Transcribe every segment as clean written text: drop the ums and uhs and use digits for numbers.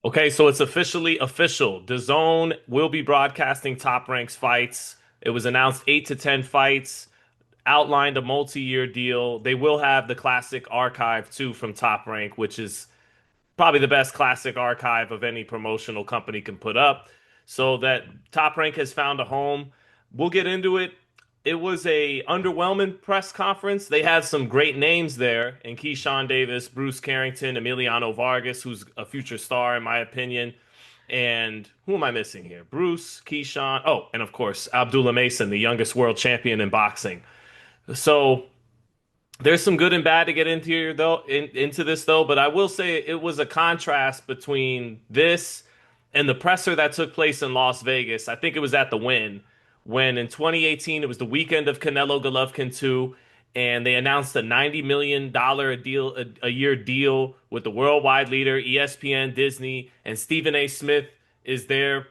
Okay, so it's officially official. DAZN will be broadcasting Top Rank's fights. It was announced 8 to 10 fights, outlined a multi-year deal. They will have the classic archive too from Top Rank, which is probably the best classic archive of any promotional company can put up. So that Top Rank has found a home. We'll get into it. It was a underwhelming press conference. They had some great names there, and Keyshawn Davis, Bruce Carrington, Emiliano Vargas, who's a future star in my opinion. And who am I missing here? Bruce, Keyshawn. Oh, and of course, Abdullah Mason, the youngest world champion in boxing. So there's some good and bad to get into here though into this though, but I will say it was a contrast between this and the presser that took place in Las Vegas. I think it was at the Wynn when in 2018 it was the weekend of Canelo Golovkin 2 and they announced a $90 million a year deal with the worldwide leader ESPN, Disney, and Stephen A. Smith is there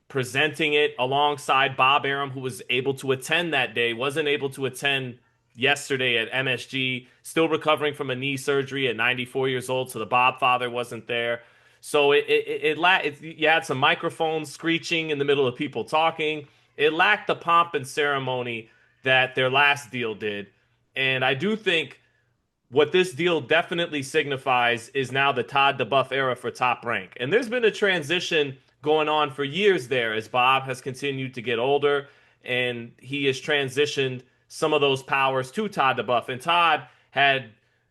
presenting it alongside Bob Arum, who was able to attend that day, wasn't able to attend yesterday at MSG, still recovering from a knee surgery at 94 years old. So the Bob father wasn't there. So you had some microphones screeching in the middle of people talking. It lacked the pomp and ceremony that their last deal did. And I do think what this deal definitely signifies is now the Todd Debbuff era for Top Rank. And there's been a transition going on for years there as Bob has continued to get older and he has transitioned some of those powers to Todd Debbuff. And Todd had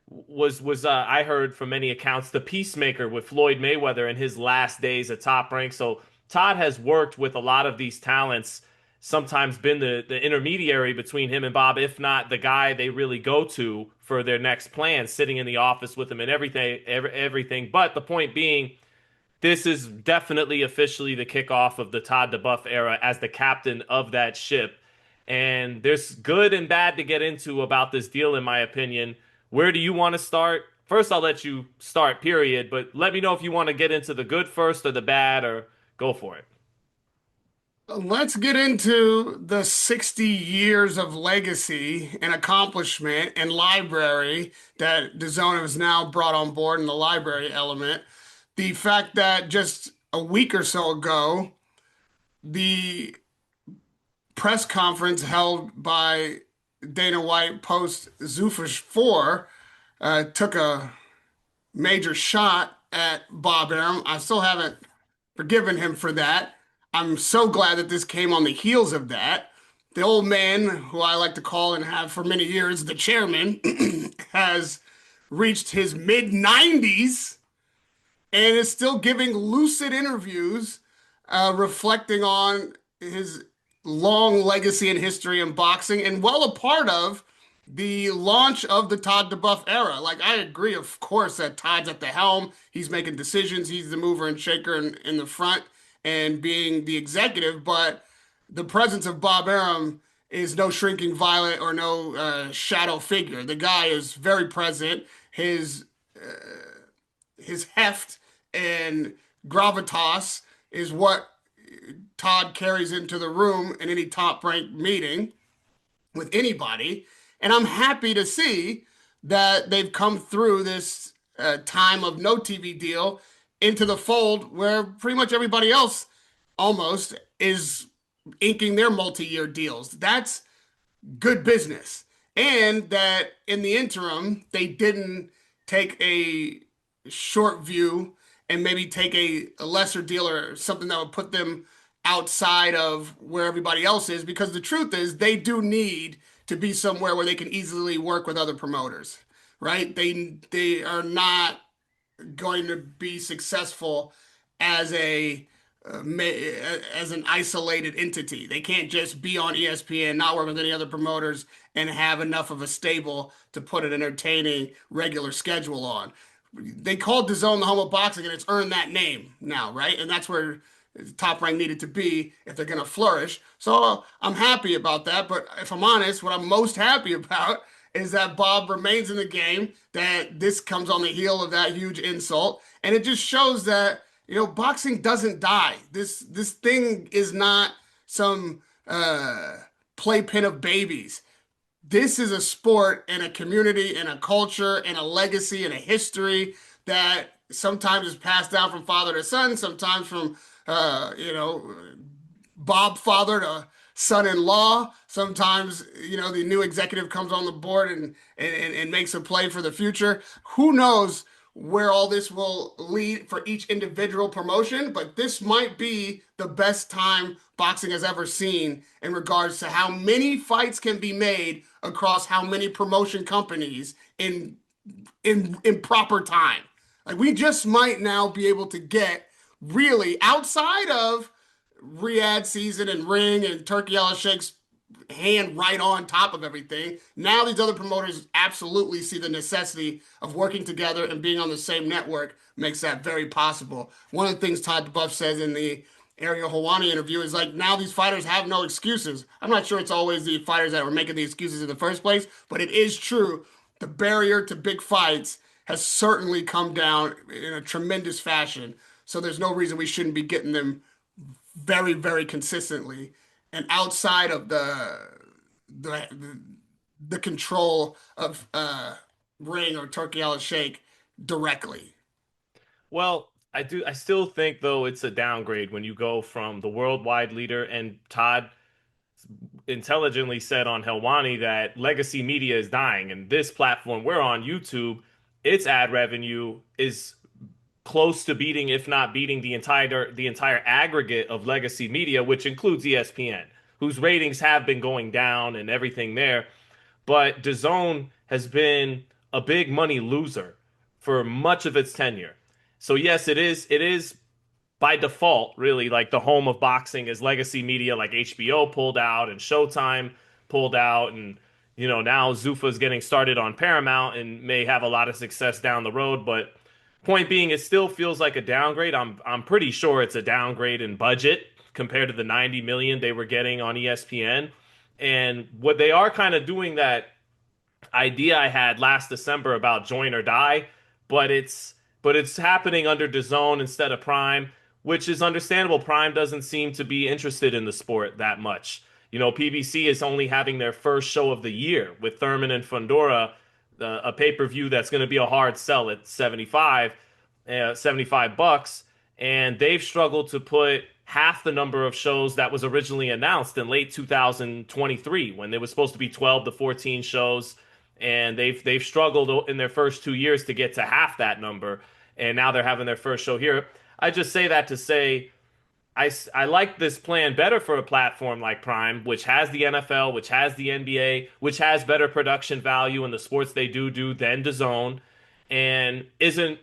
was I heard from many accounts the peacemaker with Floyd Mayweather in his last days at Top Rank. So Todd has worked with a lot of these talents, sometimes been the intermediary between him and Bob, if not the guy they really go to for their next plan, sitting in the office with him and everything. But the point being, this is definitely officially the kickoff of the Todd Debbuff era as the captain of that ship. And there's good and bad to get into about this deal, in my opinion. Where do you want to start? First, I'll let you start, period. But let me know if you want to get into the good first or the bad, or go for it. Let's get into the 60 years of legacy and accomplishment and library that DAZN has now brought on board in the library element. The fact that just a week or so ago, the press conference held by Dana White post Zuffa 4 took a major shot at Bob Arum. I still haven't forgiven him for that. I'm so glad that this came on the heels of that. The old man, who I like to call and have for many years the chairman, has reached his mid 90s and is still giving lucid interviews reflecting on his long legacy and history in boxing and well a part of the launch of the Todd Debbuff era. Like, I agree, of course, that Todd's at the helm. He's making decisions. He's the mover and shaker in the front and being the executive. But the presence of Bob Arum is no shrinking violet or no shadow figure. The guy is very present. His heft and gravitas is what Todd carries into the room in any top ranked meeting with anybody. And I'm happy to see that they've come through this time of no TV deal into the fold where pretty much everybody else almost is inking their multi-year deals. That's good business. And that in the interim, they didn't take a short view and maybe take a lesser deal or something that would put them outside of where everybody else is. Because the truth is, they do need to be somewhere where they can easily work with other promoters, right? They are not going to be successful as as an isolated entity. They can't just be on ESPN, not work with any other promoters, and have enough of a stable to put an entertaining regular schedule on. They called DAZN the home of boxing, and it's earned that name now, right? And that's where Top Rank needed to be if they're going to flourish. So I'm happy about that. But if I'm honest, what I'm most happy about is that Bob remains in the game, that this comes on the heel of that huge insult. And it just shows that, boxing doesn't die. This thing is not some playpen of babies. This is a sport and a community and a culture and a legacy and a history that sometimes it's passed down from father to son, sometimes from you know, Bob father to son-in-law. Sometimes, the new executive comes on the board and makes a play for the future. Who knows where all this will lead for each individual promotion, but this might be the best time boxing has ever seen in regards to how many fights can be made across how many promotion companies in proper time. Like we just might now be able to get really outside of Riyadh season and Ring and Turkey Al Sheikh's hand right on top of everything. Now these other promoters absolutely see the necessity of working together and being on the same network makes that very possible. One of the things Todd Debbuff says in the Ariel Helwani interview is like now these fighters have no excuses. I'm not sure it's always the fighters that were making the excuses in the first place, but it is true. The barrier to big fights has certainly come down in a tremendous fashion. So there's no reason we shouldn't be getting them very, very consistently and outside of the the control of Ring or Turkey Al Sheikh directly. Well, I still think though it's a downgrade when you go from the worldwide leader, and Todd intelligently said on Helwani that legacy media is dying, and this platform we're on, YouTube, its ad revenue is close to beating, if not beating, the entire aggregate of legacy media, which includes ESPN, whose ratings have been going down and everything there. But DAZN has been a big money loser for much of its tenure. So yes, it is by default, really, like the home of boxing is legacy media, like HBO pulled out and Showtime pulled out, and now Zuffa's getting started on Paramount and may have a lot of success down the road. But point being, it still feels like a downgrade. I'm pretty sure it's a downgrade in budget compared to the 90 million they were getting on ESPN. And what they are kind of doing, that idea I had last December about join or die, but it's happening under DAZN instead of Prime, which is understandable. Prime doesn't seem to be interested in the sport that much. PBC is only having their first show of the year with Thurman and Fundora, a pay-per-view that's going to be a hard sell at 75 bucks, and they've struggled to put half the number of shows that was originally announced in late 2023 when there was supposed to be 12 to 14 shows, and they've struggled in their first 2 years to get to half that number, and now they're having their first show here. I just say that to say I like this plan better for a platform like Prime, which has the NFL, which has the NBA, which has better production value in the sports they do than DAZN, and isn't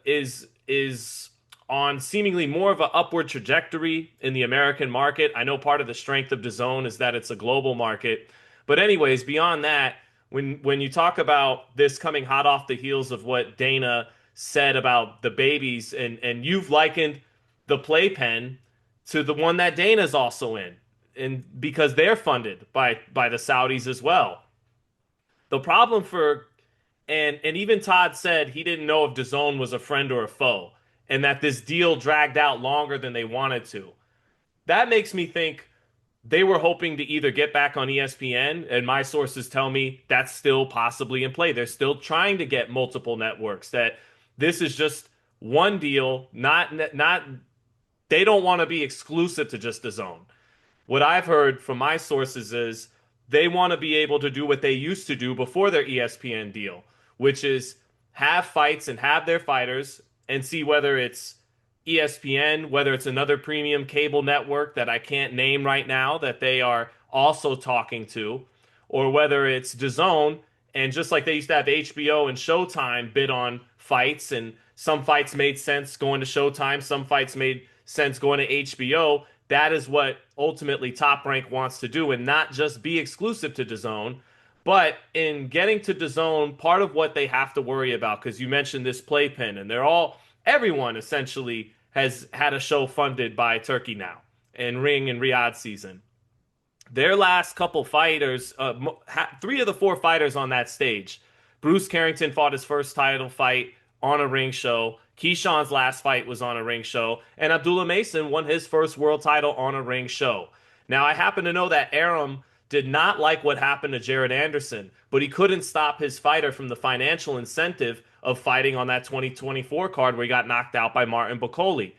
is on seemingly more of an upward trajectory in the American market. I know part of the strength of DAZN is that it's a global market, but anyways, beyond that, when you talk about this coming hot off the heels of what Dana said about the babies, and you've likened the playpen to the one that Dana's also in, and because they're funded by the Saudis as well. The problem for and even Todd said he didn't know if DAZN was a friend or a foe, and that this deal dragged out longer than they wanted to. That makes me think they were hoping to either get back on ESPN, and my sources tell me that's still possibly in play. They're still trying to get multiple networks. That this is just one deal, not they don't want to be exclusive to just DAZN. What I've heard from my sources is they want to be able to do what they used to do before their ESPN deal, which is have fights and have their fighters and see whether it's ESPN, whether it's another premium cable network that I can't name right now that they are also talking to, or whether it's DAZN, and just like they used to have HBO and Showtime bid on fights, and some fights made sense going to Showtime, some fights made sense going to HBO. That is what ultimately Top Rank wants to do, and not just be exclusive to DAZN. But in getting to DAZN, part of what they have to worry about, because you mentioned this playpen, and everyone essentially has had a show funded by Turkey now, and Ring and Riyadh season. Their last couple fighters, three of the four fighters on that stage, Bruce Carrington fought his first title fight on a Ring show. Keyshawn's last fight was on a Ring show, and Abdullah Mason won his first world title on a Ring show. Now, I happen to know that Aram did not like what happened to Jared Anderson, but he couldn't stop his fighter from the financial incentive of fighting on that 2024 card where he got knocked out by Martin Bacoli.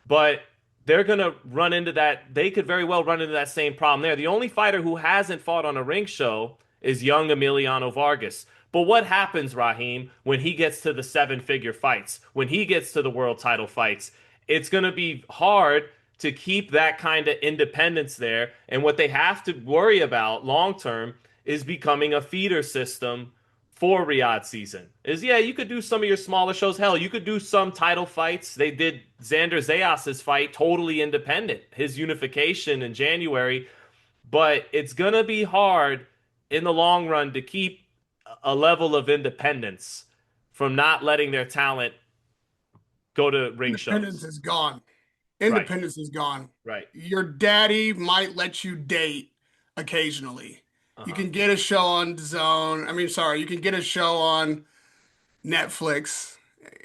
But they're going to run into that. They could very well run into that same problem there. The only fighter who hasn't fought on a ring show is young Emiliano Vargas. But what happens, Raheem, when he gets to the seven-figure fights, when he gets to the world title fights? It's going to be hard to keep that kind of independence there. And what they have to worry about long term is becoming a feeder system for Riyadh season. Is yeah, you could do some of your smaller shows. Hell, you could do some title fights. They did Xander Zayas's fight totally independent, his unification in January. But it's gonna be hard in the long run to keep a level of independence from not letting their talent go to ring Independence shows. is gone. Right, Independence is gone. right. Your daddy might let you date occasionally. You Uh-huh. can get a show on Zone. I mean, sorry, you can get a show on Netflix.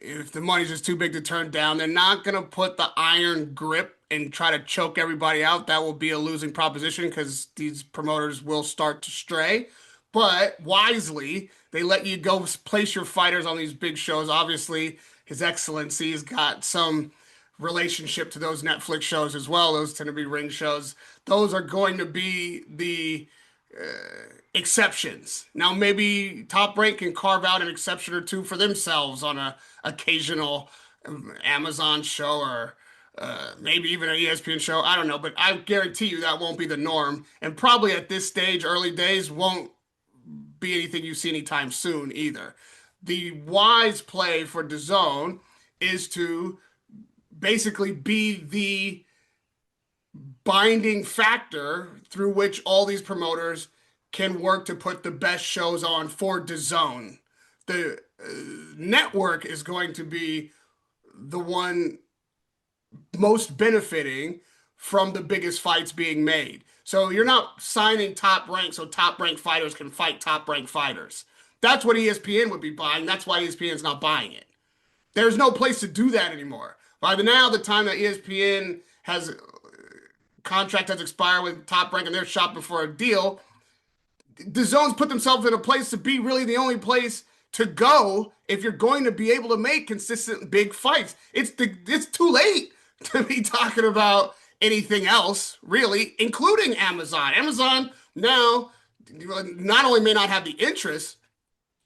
If the money's just too big to turn down, they're not going to put the iron grip and try to choke everybody out. That will be a losing proposition because these promoters will start to stray. But wisely, they let you go place your fighters on these big shows. Obviously, His Excellency's got some relationship to those Netflix shows as well. Those tend to be ring shows. Those are going to be the exceptions. Now, maybe Top Rank can carve out an exception or two for themselves on a occasional Amazon show or maybe even an ESPN show. I don't know, but I guarantee you that won't be the norm. And probably at this stage, early days, won't be anything you see anytime soon either. The wise play for DAZN is to basically be the binding factor through which all these promoters can work to put the best shows on for DAZN. The network is going to be the one most benefiting from the biggest fights being made. So you're not signing Top Rank so Top Rank fighters can fight Top Rank fighters. That's what ESPN would be buying. That's why ESPN's not buying it. There's no place to do that anymore. By the time that ESPN has contract has expired with Top Rank and they're shopping for a deal, the zones put themselves in a place to be really the only place to go if you're going to be able to make consistent big fights. It's too late to be talking about anything else, really, including Amazon. Amazon now not only may not have the interest,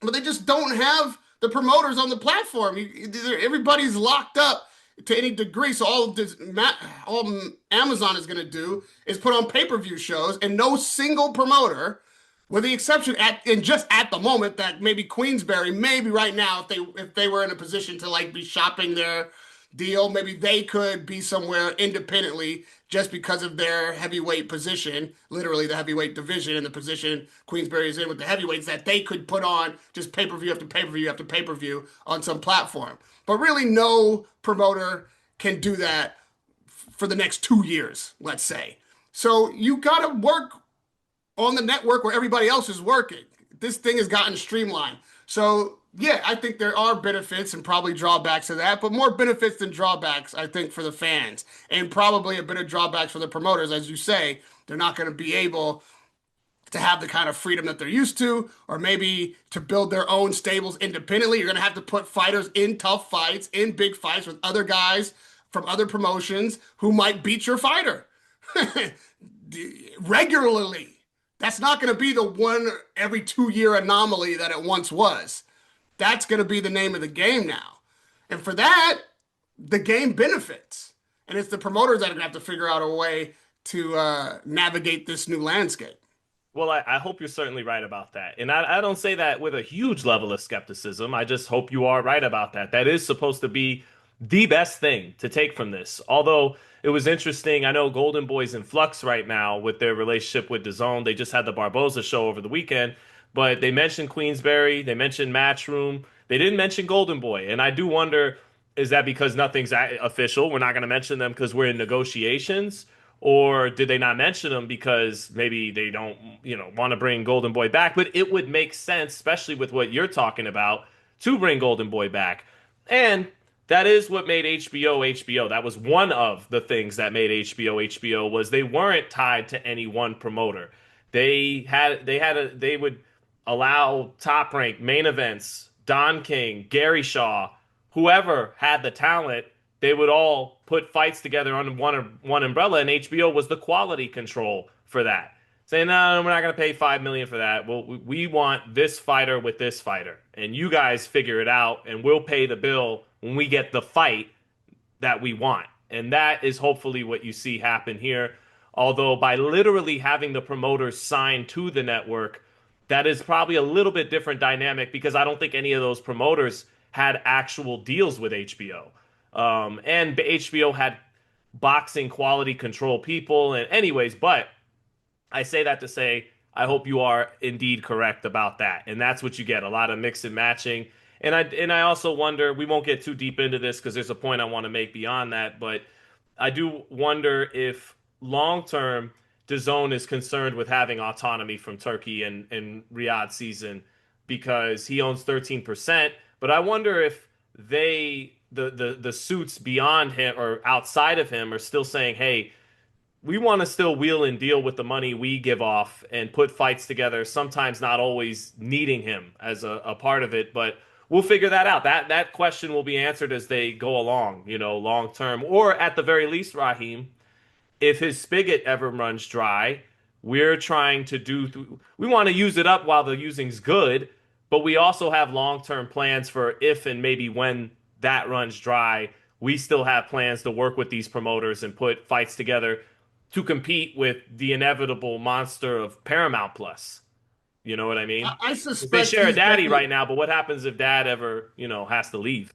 but they just don't have the promoters on the platform. Everybody's locked up to any degree. So all Amazon is going to do is put on pay-per-view shows, and no single promoter, with the exception just at the moment that maybe Queensberry, maybe right now, if they were in a position to like be shopping their deal, maybe they could be somewhere independently just because of their heavyweight position, literally the heavyweight division and the position Queensberry is in with the heavyweights, that they could put on just pay-per-view after pay-per-view after pay-per-view on some platform. But really, no promoter can do that for the next 2 years, let's say. So you got to work on the network where everybody else is working. This thing has gotten streamlined. So yeah, I think there are benefits and probably drawbacks to that, but more benefits than drawbacks, I think, for the fans, and probably a bit of drawbacks for the promoters. As you say, they're not going to be able to have the kind of freedom that they're used to, or maybe to build their own stables independently. You're going to have to put fighters in tough fights, in big fights with other guys from other promotions who might beat your fighter regularly. That's not going to be the one every 2 year anomaly that it once was. That's going to be the name of the game now. And for that, the game benefits. And it's the promoters that are going to have to figure out a way to navigate this new landscape. Well, I hope you're certainly right about that. And I don't say that with a huge level of skepticism. I just hope you are right about that. That is supposed to be the best thing to take from this. Although it was interesting, I know Golden Boy's in flux right now with their relationship with DAZN. They just had the Barboza show over the weekend, but they mentioned Queensberry, they mentioned Matchroom, they didn't mention Golden Boy. And I do wonder, is that because nothing's official? We're not going to mention them because we're in negotiations? Or did they not mention them because maybe they don't, want to bring Golden Boy back? But it would make sense, especially with what you're talking about, to bring Golden Boy back. And that is what made HBO HBO. That was one of the things that made HBO HBO was they weren't tied to any one promoter. They would allow Top Rank main events, Don King, Gary Shaw, whoever had the talent, they would all put fights together under one umbrella, and HBO was the quality control for that. Saying, no, we're not going to pay 5 million for that. Well, we want this fighter with this fighter, and you guys figure it out, and we'll pay the bill when we get the fight that we want. And that is hopefully what you see happen here. Although, by literally having the promoters sign to the network, that is probably a little bit different dynamic because I don't think any of those promoters had actual deals with HBO. And HBO had boxing quality control people. And, anyways, but I say that to say I hope you are indeed correct about that. And that's what you get, a lot of mix and matching. And I also wonder, we won't get too deep into this because there's a point I want to make beyond that, but I do wonder if long term DAZN is concerned with having autonomy from Turkey and Riyadh season because he owns 13%. But I wonder if the suits beyond him or outside of him are still saying, hey, we want to still wheel and deal with the money we give off and put fights together, sometimes not always needing him as a part of it, but we'll figure that out. That question will be answered as they go along, long term. Or at the very least, Raheem, if his spigot ever runs dry, we're trying to we want to use it up while the using's good, but we also have long-term plans for if and maybe when that runs dry, we still have plans to work with these promoters and put fights together to compete with the inevitable monster of Paramount Plus. You know what I mean? I 'Cause they suspect share a he's daddy making. right now, but what happens if dad ever, has to leave?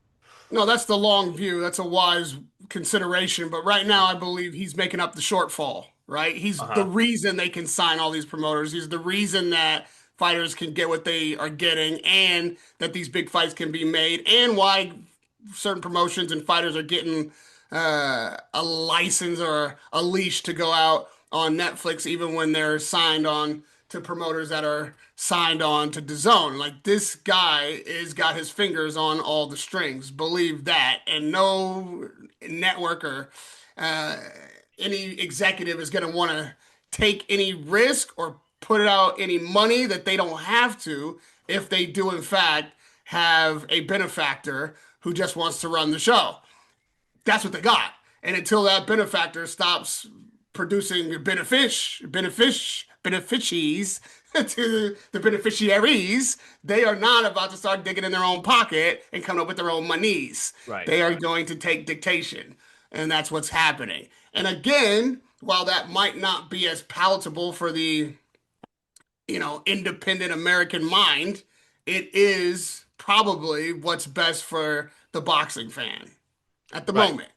No, that's the long view. That's a wise consideration. But right now, I believe he's making up the shortfall, right? He's the Uh-huh. reason they can sign all these promoters. He's the reason that fighters can get what they are getting and that these big fights can be made, and why certain promotions and fighters are getting a license or a leash to go out on Netflix, even when they're signed on to promoters that are signed on to DAZN. Like this guy is got his fingers on all the strings. Believe that, and no network or uh, any executive is going to want to take any risk or put out any money that they don't have to if they do in fact have a benefactor who just wants to run the show. That's what they got. And until that benefactor stops producing beneficiaries to the beneficiaries, they are not about to start digging in their own pocket and coming up with their own monies. Right. They are going to take dictation. And that's what's happening. And again, while that might not be as palatable for the, independent American mind, it is probably what's best for the boxing fan at the Right. moment.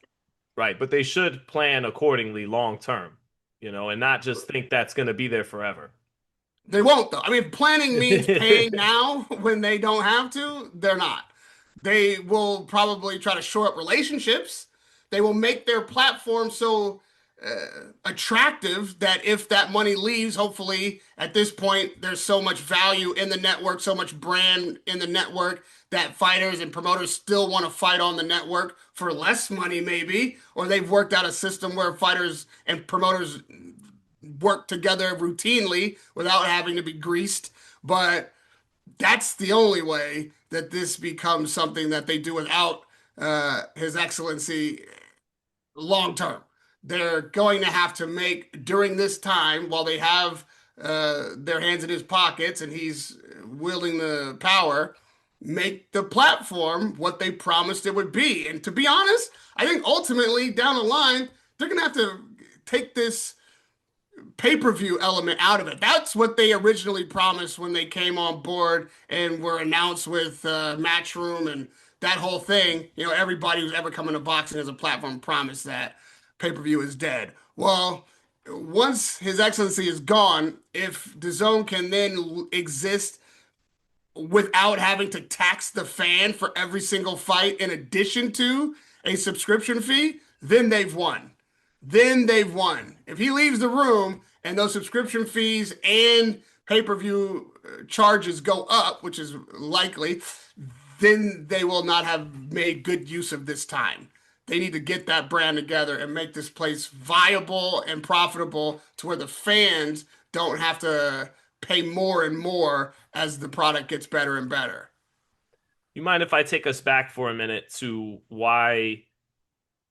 Right. But they should plan accordingly long term, and not just think that's going to be there forever. They won't though. I mean, planning means paying now when they don't have to. They're not. They will probably try to shore up relationships. They will make their platform so attractive that if that money leaves, hopefully at this point, there's so much value in the network, so much brand in the network that fighters and promoters still want to fight on the network for less money, maybe, or they've worked out a system where fighters and promoters work together routinely without having to be greased. But that's the only way that this becomes something that they do without His Excellency long term. They're going to have to make during this time while they have their hands in his pockets and he's wielding the power, make the platform what they promised it would be. And to be honest, I think ultimately down the line, they're going to have to take this pay-per-view element out of it. That's what they originally promised when they came on board and were announced with Matchroom and that whole thing. Everybody who's ever come into boxing as a platform promised that pay-per-view is dead. Well, once His Excellency is gone, if the zone can then exist without having to tax the fan for every single fight in addition to a subscription fee, then they've won. Then they've won. If he leaves the room and those subscription fees and pay-per-view charges go up, which is likely, then they will not have made good use of this time. They need to get that brand together and make this place viable and profitable to where the fans don't have to pay more and more as the product gets better and better. You mind if I take us back for a minute to why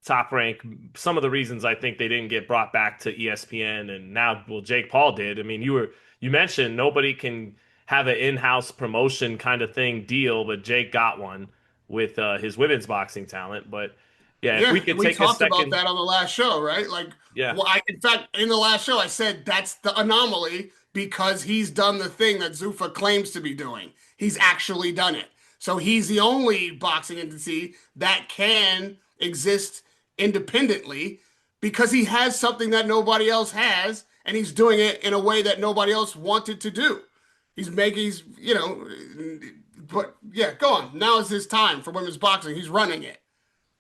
Top Rank, some of the reasons I think they didn't get brought back to ESPN and now, well, Jake Paul did. I mean, you mentioned nobody can have an in-house promotion kind of thing deal, but Jake got one with his women's boxing talent. But yeah, if we Yeah, could we take a talked about second, that on the last show, right? Like, yeah, in fact, in the last show, I said that's the anomaly because he's done the thing that Zuffa claims to be doing. He's actually done it. So he's the only boxing entity that can exist independently because he has something that nobody else has, and he's doing it in a way that nobody else wanted to do. But yeah, go on. Now is his time for women's boxing. He's running it.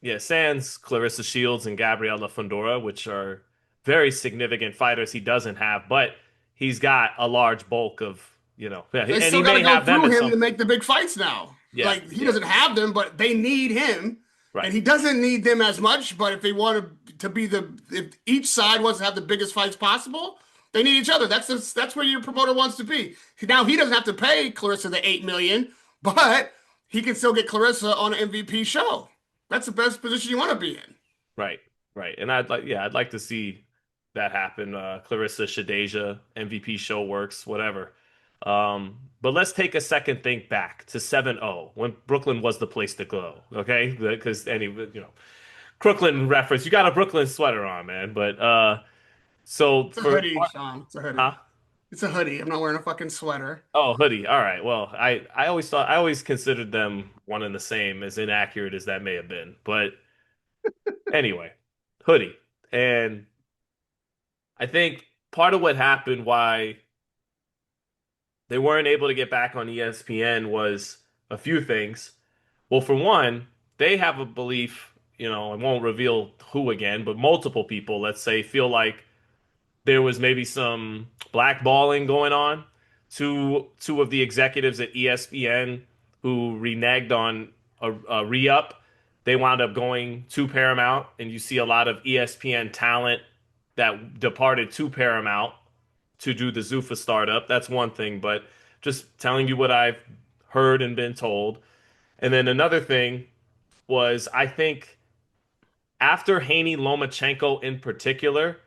yeah, sans Clarissa Shields and Gabriela Fundora, which are very significant fighters he doesn't have, but he's got a large bulk of, yeah, They and still he got to may go have them through in him some, to make the big fights now. yeah, Like he yeah, doesn't have them, but they need him, and right. he doesn't need them as much. But if they want to be if each side wants to have the biggest fights possible, they need each other. That's where your promoter wants to be. Now he doesn't have to pay Clarissa the 8 million, but he can still get Clarissa on an MVP show. That's the best position you want to be in. Right, right. And I'd like to see that happen. Clarissa Shideja, MVP show works, whatever. But let's take a second think back to 7-0 when Brooklyn was the place to go. Okay, because Brooklyn reference. You got a Brooklyn sweater on, man. But so It's a for hoodie, Sean. It's a hoodie. huh? It's a hoodie. I'm not wearing a fucking sweater. Oh, hoodie. All right. Well, I always considered them one and the same, as inaccurate as that may have been. But anyway, hoodie. And I think part of what happened why they weren't able to get back on ESPN was a few things. Well, for one, they have a belief, I won't reveal who again, but multiple people, let's say, feel like there was maybe some blackballing going on. Two of the executives at ESPN who reneged on a re-up, they wound up going to Paramount, and you see a lot of ESPN talent that departed to Paramount to do the Zuffa startup. That's one thing, but just telling you what I've heard and been told. And then another thing was I think after Haney Lomachenko in particular,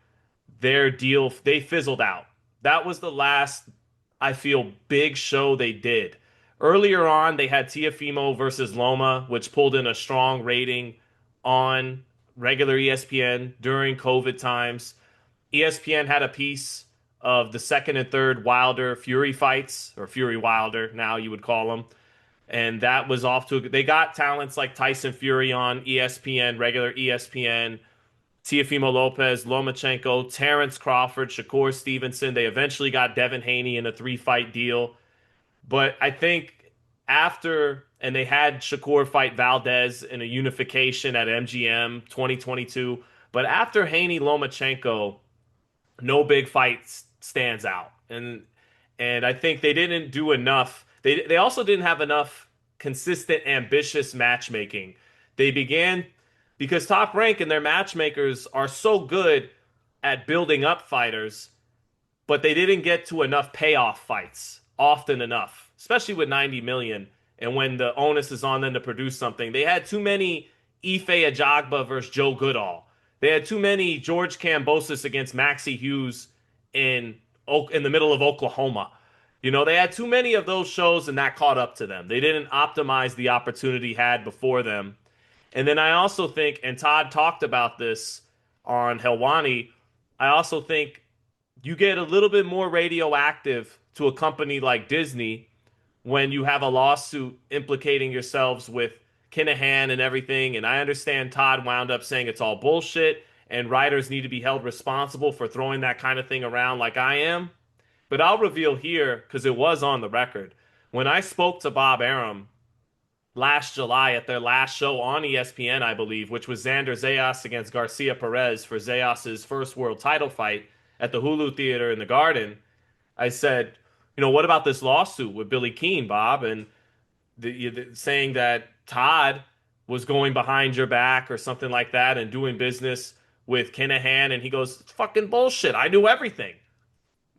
their deal they fizzled out. That was the last I feel big show they did. Earlier on, they had Tiafimo versus Loma, which pulled in a strong rating on regular ESPN during COVID times. ESPN had a piece of the second and third Wilder Fury fights, or Fury Wilder, now you would call them. And that was off to they got talents like Tyson Fury on ESPN, regular ESPN, Teofimo Lopez, Lomachenko, Terrence Crawford, Shakur Stevenson. They eventually got Devin Haney in a three-fight deal. But I think after, and they had Shakur fight Valdez in a unification at MGM 2022. But after Haney Lomachenko, no big fight stands out. And I think they didn't do enough. They also didn't have enough consistent, ambitious matchmaking. They began because Top Rank and their matchmakers are so good at building up fighters, but they didn't get to enough payoff fights often enough, especially with 90 million. And when the onus is on them to produce something, they had too many Ife Ajagba versus Joe Goodall. They had too many George Kambosos against Maxie Hughes in in the middle of Oklahoma. They had too many of those shows, and that caught up to them. They didn't optimize the opportunity had before them. And then I also think, and Todd talked about this on Helwani, I also think you get a little bit more radioactive to a company like Disney when you have a lawsuit implicating yourselves with Kinahan and everything. And I understand Todd wound up saying it's all bullshit and writers need to be held responsible for throwing that kind of thing around like I am. But I'll reveal here, because it was on the record. When I spoke to Bob Arum last July at their last show on ESPN, I believe, which was Xander Zayas against Garcia Perez for Zayas's first world title fight at the Hulu Theater in the Garden, I said, what about this lawsuit with Billy Keane, Bob? And saying that Todd was going behind your back or something like that and doing business with Kinahan. And he goes, it's fucking bullshit. I knew everything.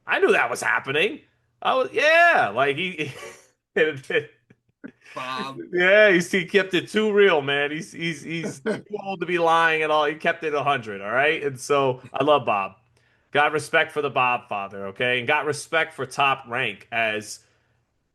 I knew that was happening. I was, yeah, like he, Bob. Yeah, he kept it too real, man. He's too old to be lying at all. He kept it 100, all right? And so I love Bob. Got respect for the Bob father, okay? And got respect for Top Rank as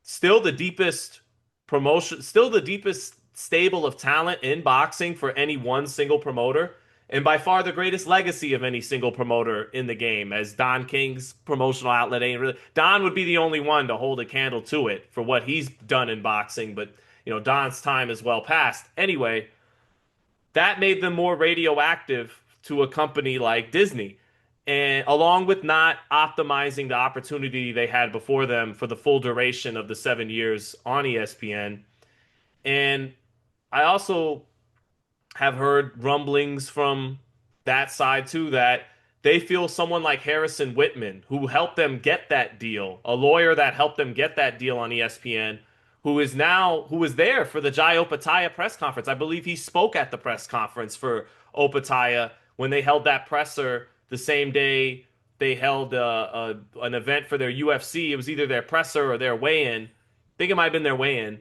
still the deepest promotion, still the deepest stable of talent in boxing for any one single promoter, and by far the greatest legacy of any single promoter in the game. As Don King's promotional outlet ain't really, Don would be the only one to hold a candle to it for what he's done in boxing, but Don's time is well past. Anyway, that made them more radioactive to a company like Disney. And along with not optimizing the opportunity they had before them for the full duration of the 7 years on ESPN. And I also have heard rumblings from that side too that they feel someone like Harrison Whitman, who helped them get that deal, a lawyer that helped them get that deal on ESPN, who was there for the Jai Opataya press conference. I believe he spoke at the press conference for Opataya when they held that presser the same day they held an event for their UFC. It was either their presser or their weigh-in. I think it might have been their weigh-in,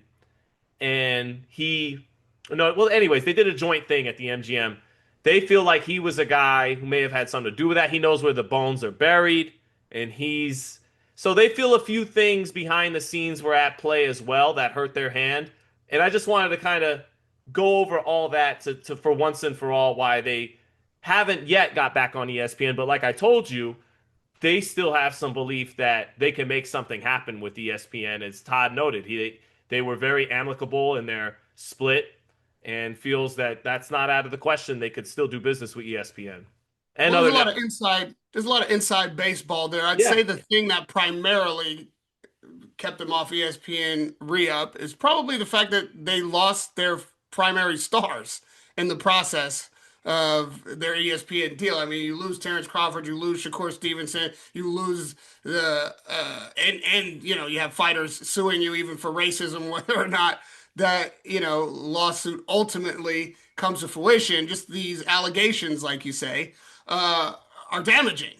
and he no well anyways they did a joint thing at the MGM. They feel like he was a guy who may have had something to do with that. He knows where the bones are buried, and he's so they feel a few things behind the scenes were at play as well that hurt their hand. And I just wanted to kind of go over all that to for once and for all why they haven't yet got back on ESPN. But like I told you, they still have some belief that they can make something happen with ESPN. As Todd noted, they were very amicable in their split, and feels that that's not out of the question. They could still do business with ESPN and Well, there's other a lot of networks. inside. There's a lot of inside baseball there. I'd Yeah, say the thing that primarily kept them off ESPN re-up is probably the fact that they lost their primary stars in the process of their ESPN deal. I mean, you lose Terrence Crawford, you lose Shakur Stevenson, you lose the and you have fighters suing you even for racism, whether or not that lawsuit ultimately comes to fruition. Just these allegations, like you say, uh, are damaging.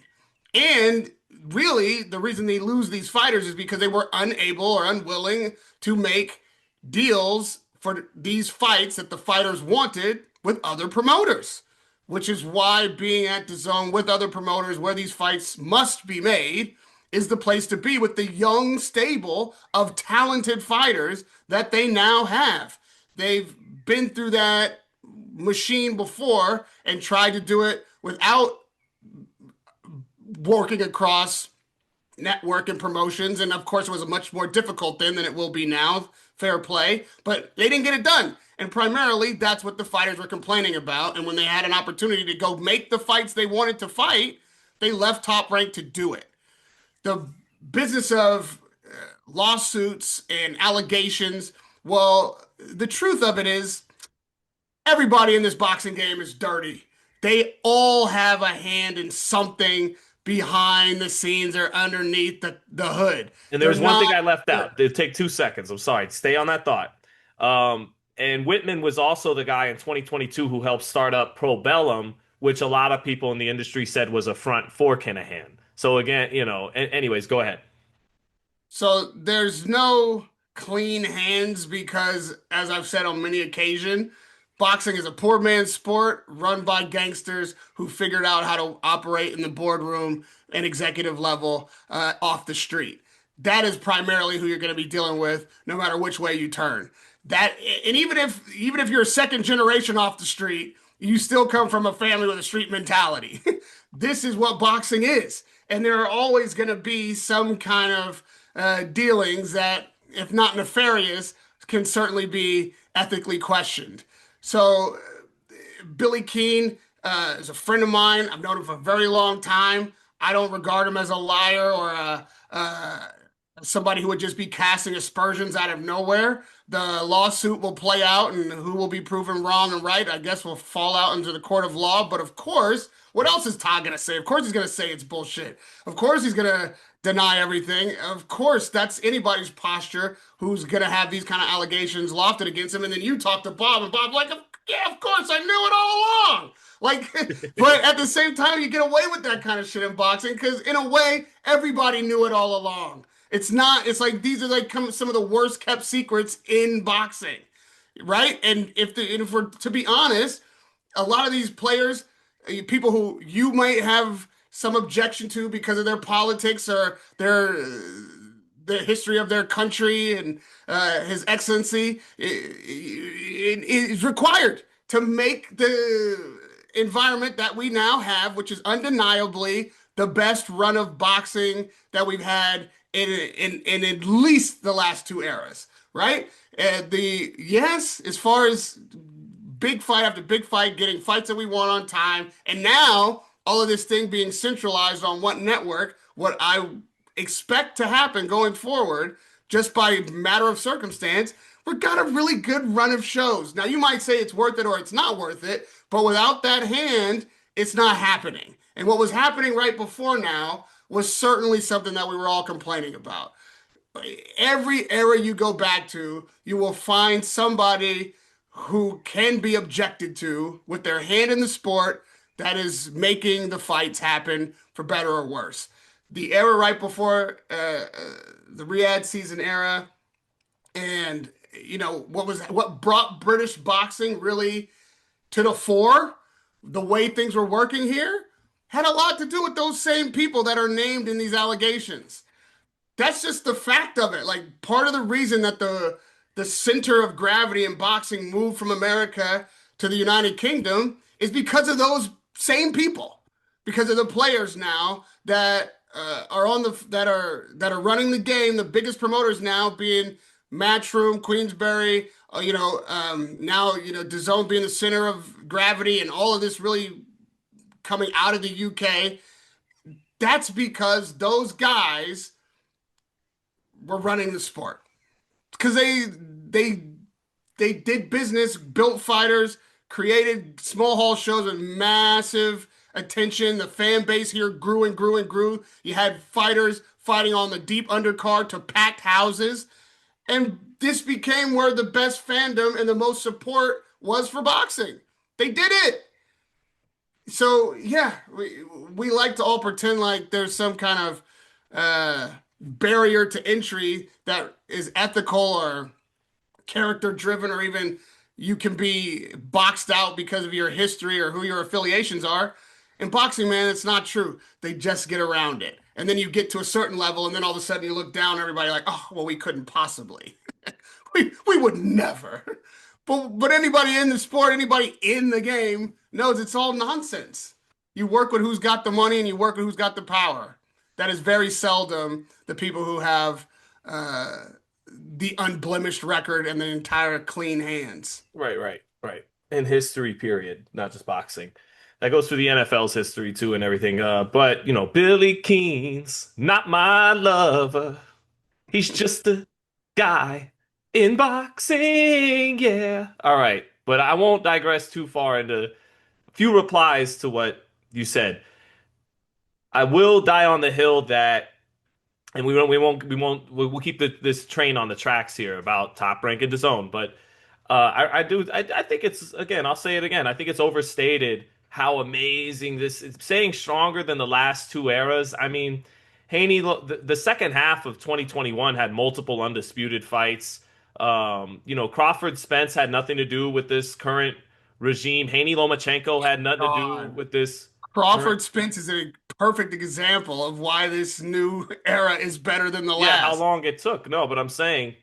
And really, the reason they lose these fighters is because they were unable or unwilling to make deals for these fights that the fighters wanted with other promoters, which is why being at the zone with other promoters where these fights must be made is the place to be with the young stable of talented fighters that they now have. They've been through that machine before and tried to do it without working across network and promotions. And of course, it was much more difficult then than it will be now. Fair play. But they didn't get it done. And primarily, that's what the fighters were complaining about. And when they had an opportunity to go make the fights they wanted to fight, they left Top Rank to do it. The business of lawsuits and allegations, well, the truth of it is everybody in this boxing game is dirty. They all have a hand in something behind the scenes or underneath the hood. and They're there's one not. thing I left out. It'll take 2 seconds. I'm sorry. Stay on that thought. And Whitman was also the guy in 2022 who helped start up Pro Bellum, which a lot of people in the industry said was a front for Kinahan. So again, anyways, go ahead. So there's no clean hands because, as I've said on many occasions, boxing is a poor man's sport run by gangsters who figured out how to operate in the boardroom and executive level off the street. That is primarily who you're going to be dealing with, no matter which way you turn. That and even if you're a second generation off the street, you still come from a family with a street mentality. This is what boxing is, and there are always going to be some kind of dealings that, if not nefarious, can certainly be ethically questioned. So, Billy Keane is a friend of mine. I've known him for a very long time. I don't regard him as a liar or somebody who would just be casting aspersions out of nowhere. The lawsuit will play out, and who will be proven wrong and right, I guess, will fall out into the court of law. But of course, what else is Todd going to say? Of course, he's going to say it's bullshit. Of course, he's going to deny everything. Of course, that's anybody's posture who's going to have these kind of allegations lofted against him. And then you talk to Bob, and Bob, like, yeah, of course, I knew it all along. Like, but at the same time, you get away with that kind of shit in boxing because, in a way, everybody knew it all along. It's not, it's like these are like some of the worst kept secrets in boxing, right? And if we're to be honest, a lot of these players, people who you might have some objection to because of their politics or the history of their country and His Excellency is required to make the environment that we now have, which is undeniably the best run of boxing that we've had in at least the last two eras, right? The yes, as far as big fight after big fight, getting fights that we want on time, and now all of this thing being centralized on one network, what I expect to happen going forward, just by matter of circumstance, we've got a really good run of shows. Now, you might say it's worth it or it's not worth it, but without that hand, it's not happening. And what was happening right before now was certainly something that we were all complaining about. Every era you go back to, you will find somebody who can be objected to with their hand in the sport that is making the fights happen for better or worse. The era right before the Riyadh season era, and what brought British boxing really to the fore, the way things were working here, had a lot to do with those same people that are named in these allegations. That's just the fact of it. Like part of the reason that the center of gravity in boxing moved from America to the United Kingdom is because of those same people, because of the players now that are on the that are running the game. The biggest promoters now being Matchroom, Queensberry. Now DAZN being the center of gravity, and all of this really coming out of the UK. That's because those guys were running the sport because they they did business, built fighters, created small hall shows with massive attention. The fan base here grew and grew and grew. You had fighters fighting on the deep undercard to packed houses, and this became where the best fandom and the most support was for boxing. They did it. So yeah, we like to all pretend like there's some kind of barrier to entry that is ethical or character driven, or even you can be boxed out because of your history or who your affiliations are. In boxing, man, it's not true. They just get around it. And then you get to a certain level, and then all of a sudden you look down, everybody like, oh, well, we couldn't possibly. We would never. But anybody in the sport, anybody in the game knows it's all nonsense. You work with who's got the money and you work with who's got the power. That is very seldom the people who have uh, the unblemished record and the entire clean hands. Right, right, right. In history, period, not just boxing. That goes for the NFL's history too and everything. But Billy Keene's not my lover. He's just a guy in boxing. Yeah. All right. But I won't digress too far into a few replies to what you said. I will die on the hill that, and we'll keep this train on the tracks here about Top Rank and DAZN. But I think it's, again, I'll say it again. I think it's overstated how amazing this is, saying stronger than the last two eras. I mean, Haney, the second half of 2021 had multiple undisputed fights. Crawford Spence had nothing to do with this current regime. Haney Lomachenko had nothing to do God. with this current. Crawford Spence is a perfect example of why this new era is better than the Yeah, how last. long it took. No, but I'm saying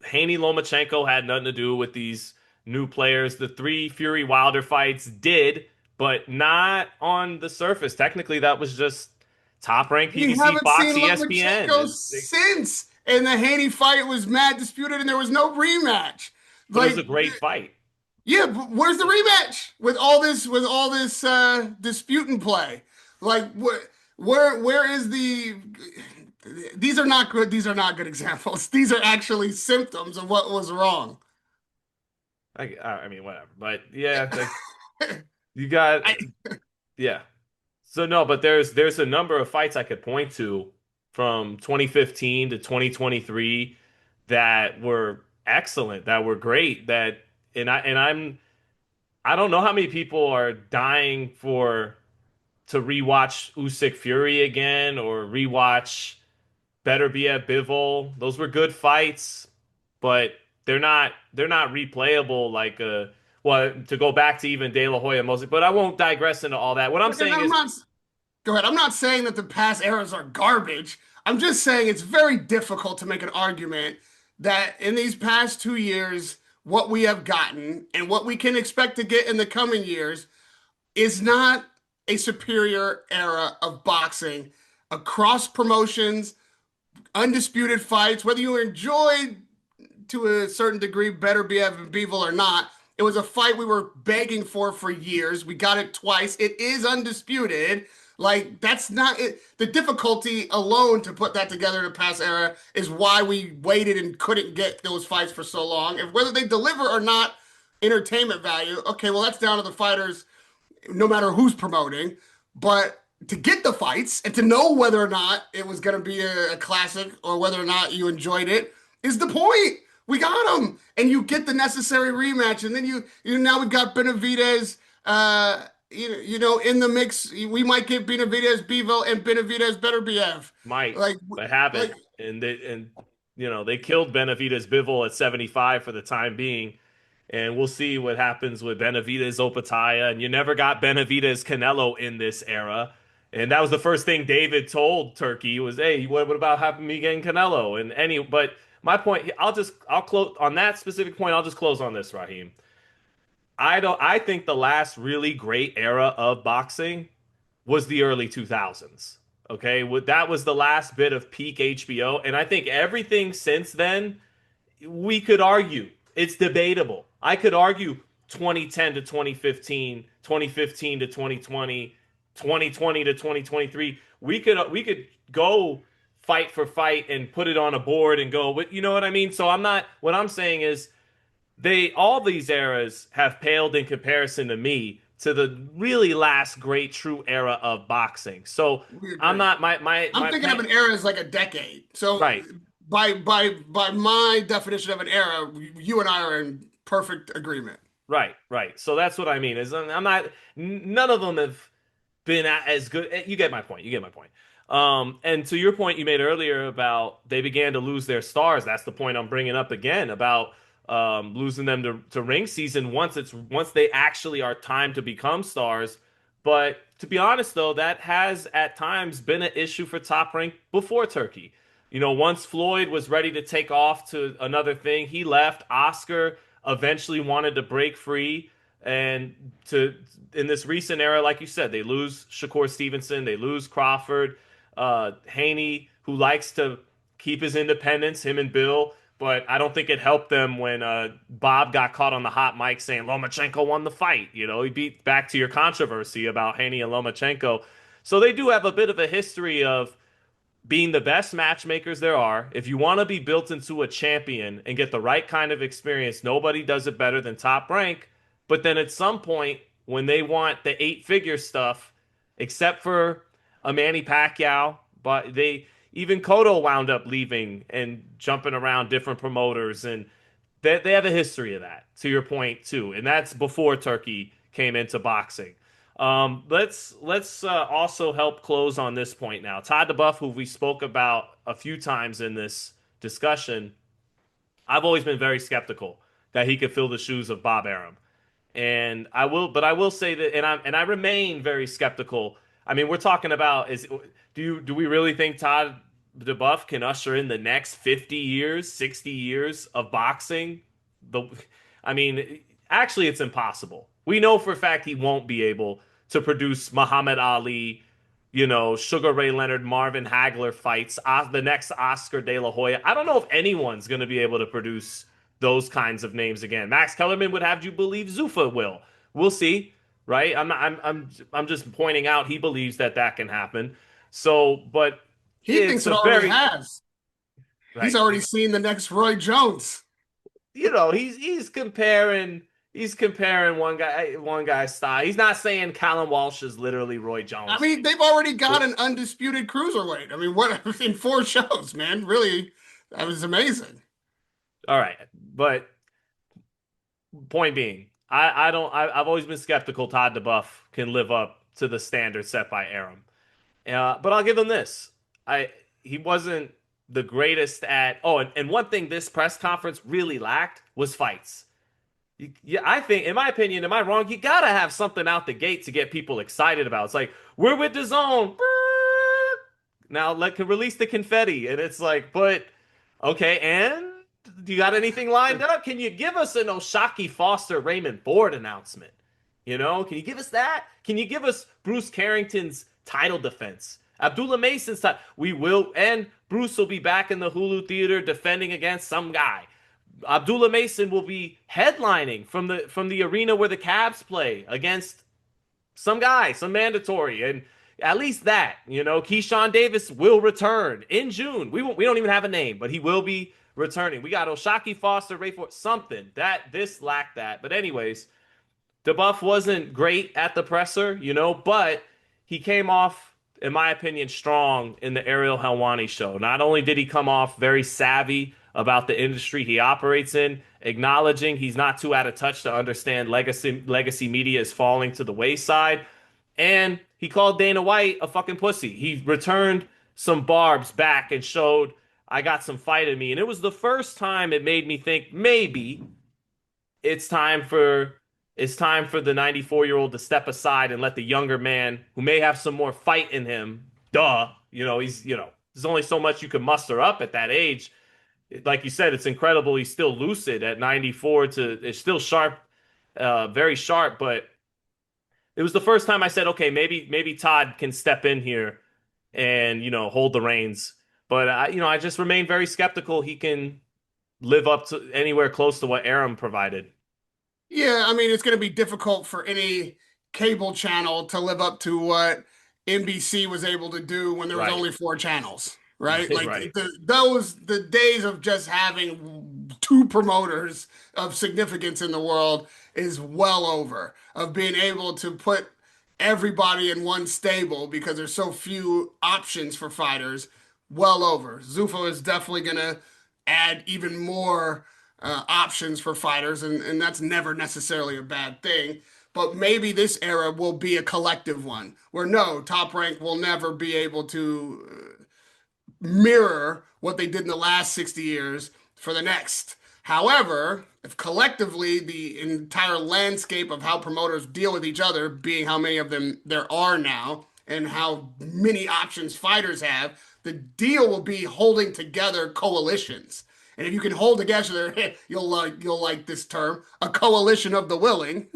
Haney Lomachenko had nothing to do with these new players. The three Fury Wilder fights did, but not on the surface. Technically, that was just Top Rank, We PBC, haven't Fox, seen ESPN. Lomachenko since, and the Haney fight was mad disputed, and there was no rematch. But it was Like, a great fight. yeah, but where's the rematch with all this dispute and play? Like, where is the? These are not good. These are not good examples. These are actually symptoms of what was wrong. I mean, whatever. But yeah, you got I, yeah. So no, but there's a number of fights I could point to from 2015 to 2023 that were excellent, that were great, that I don't know how many people are dying for to rewatch Usyk Fury again or rewatch. Better be at Bivol. Those were good fights, but they're not replayable like well, to go back to even De La Hoya mostly, but I won't digress into all that. What I'm Look, and saying I'm is not. Go ahead. I'm not saying that the past eras are garbage. I'm just saying it's very difficult to make an argument that in these past 2 years, what we have gotten and what we can expect to get in the coming years is not a superior era of boxing across promotions, undisputed fights, whether you enjoyed to a certain degree better BF and Beevil or not. It was a fight we were begging for years. We got it twice. It is undisputed. Like that's not it. The difficulty alone to put that together in a past era is why we waited and couldn't get those fights for so long. And whether they deliver or not entertainment value, okay, well that's down to the fighters no matter who's promoting. But to get the fights and to know whether or not it was going to be a classic or whether or not you enjoyed it is the point. We got them, and you get the necessary rematch, and then you now we got Benavidez. In the mix, we might get Benavidez Bivol and Benavidez Better BF. might, Like, but haven't. like And they killed Benavidez Bivol at 75 for the time being. And we'll see what happens with Benavidez Opataya. And you never got Benavidez Canelo in this era. And that was the first thing David told Turkey was, "Hey, what about having me getting Canelo?" But my point, I'll close on that specific point. I'll just close on this, Raheem. I think the last really great era of boxing was the early 2000s. Okay, that was the last bit of peak HBO, and I think everything since then we could argue it's debatable. I could argue 2010 to 2015, 2015 to 2020, 2020 to 2023. We could go fight for fight and put it on a board and go, you know what I mean? So I'm not what I'm saying is they all these eras have paled in comparison to me to the really last great true era of boxing. So we I'm agree. not I'm my thinking of an era as like a decade. So right. by my definition of an era, you and I are in perfect agreement. Right, right. So that's what I mean. Is I'm not. None of them have been as good. You get my point. You get my point. And to your point you made earlier about they began to lose their stars. That's the point I'm bringing up again about losing them to ring season once they actually are timed to become stars. But to be honest, though, that has at times been an issue for Top Rank before Turkey. Once Floyd was ready to take off to another thing, he left. Oscar eventually wanted to break free. And to in this recent era, like you said, they lose Shakur Stevenson, they lose Crawford, Haney, who likes to keep his independence, him and Bill. But I don't think it helped them when Bob got caught on the hot mic saying Lomachenko won the fight. He beat back to your controversy about Haney and Lomachenko. So they do have a bit of a history of being the best matchmakers there are. If you want to be built into a champion and get the right kind of experience, nobody does it better than Top Rank. But then at some point, when they want the eight-figure stuff, except for a Manny Pacquiao, but even Cotto wound up leaving and jumping around different promoters, and they have a history of that. To your point too, and that's before Turkey came into boxing. Let's also help close on this point now. Todd Debbuff, who we spoke about a few times in this discussion, I've always been very skeptical that he could fill the shoes of Bob Arum. But I will say that, and I remain very skeptical. I mean, we're talking about do we really think Todd Debbuff can usher in the next 50 years, 60 years of boxing? The, I mean, actually, it's impossible. We know for a fact he won't be able to produce Muhammad Ali, Sugar Ray Leonard, Marvin Hagler fights, the next Oscar De La Hoya. I don't know if anyone's going to be able to produce those kinds of names again. Max Kellerman would have you believe Zuffa will. We'll see, right? I'm just pointing out he believes that can happen. So, but He it's thinks it a already very has. He's right. already seen the next Roy Jones. He's comparing one guy's style. He's not saying Callum Walsh is literally Roy I Jones. mean, they've already got an undisputed cruiserweight. I mean, what in 4 shows, man? Really, that was amazing. All right, but point being, I've always been skeptical Todd DeBuff can live up to the standard set by Aram. But I'll give him this. I he wasn't. the greatest at. Oh, and one thing this press conference really lacked was fights. Yeah, I think, in my opinion, am I wrong? You gotta have something out the gate to get people excited about. It's like we're with the zone. Now let can release the confetti, and it's like, but okay, and do you got anything lined up? Can you give us an Oshaki Foster Raymond Ford announcement? You know, can you give us that? Can you give us Bruce Carrington's title defense? Abdullah Mason's title. We will, and Bruce will be back in the Hulu Theater defending against some guy. Abdullah Mason will be headlining from the arena where the Cavs play against some guy, some mandatory, and at least that, you know, Keyshawn Davis will return in June. We don't even have a name, but he will be returning. We got Oshaki Foster, Ray Ford, something that this lacked that. But anyways, DeBuff wasn't great at the presser, you know, but he came off, in my opinion, strong in the Ariel Helwani show. Not only did he come off very savvy about the industry he operates in, acknowledging he's not too out of touch to understand legacy media is falling to the wayside, and he called Dana White a fucking pussy. He returned some barbs back and showed I got some fight in me. And it was the first time it made me think maybe it's time for the 94-year-old to step aside and let the younger man who may have some more fight in him, there's only so much you can muster up at that age. Like you said, it's incredible he's still lucid at 94 it's still sharp, very sharp, but it was the first time I said, okay, maybe Todd can step in here and, you know, hold the reins. But I just remain very skeptical he can live up to anywhere close to what Aram provided. Yeah, I mean, it's going to be difficult for any cable channel to live up to what NBC was able to do when there was Right. only four channels, right? Like Right. the days of just having two promoters of significance in the world is well over. Of being able to put everybody in one stable because there's so few options for fighters, well over. Zuffa is definitely going to add even more options for fighters, and that's never necessarily a bad thing. But maybe this era will be a collective one where no, Top Rank will never be able to mirror what they did in the last 60 years for the next. However, if collectively the entire landscape of how promoters deal with each other, being how many of them there are now and how many options fighters have, the deal will be holding together coalitions. And if you can hold together, you'll like this term, a coalition of the willing,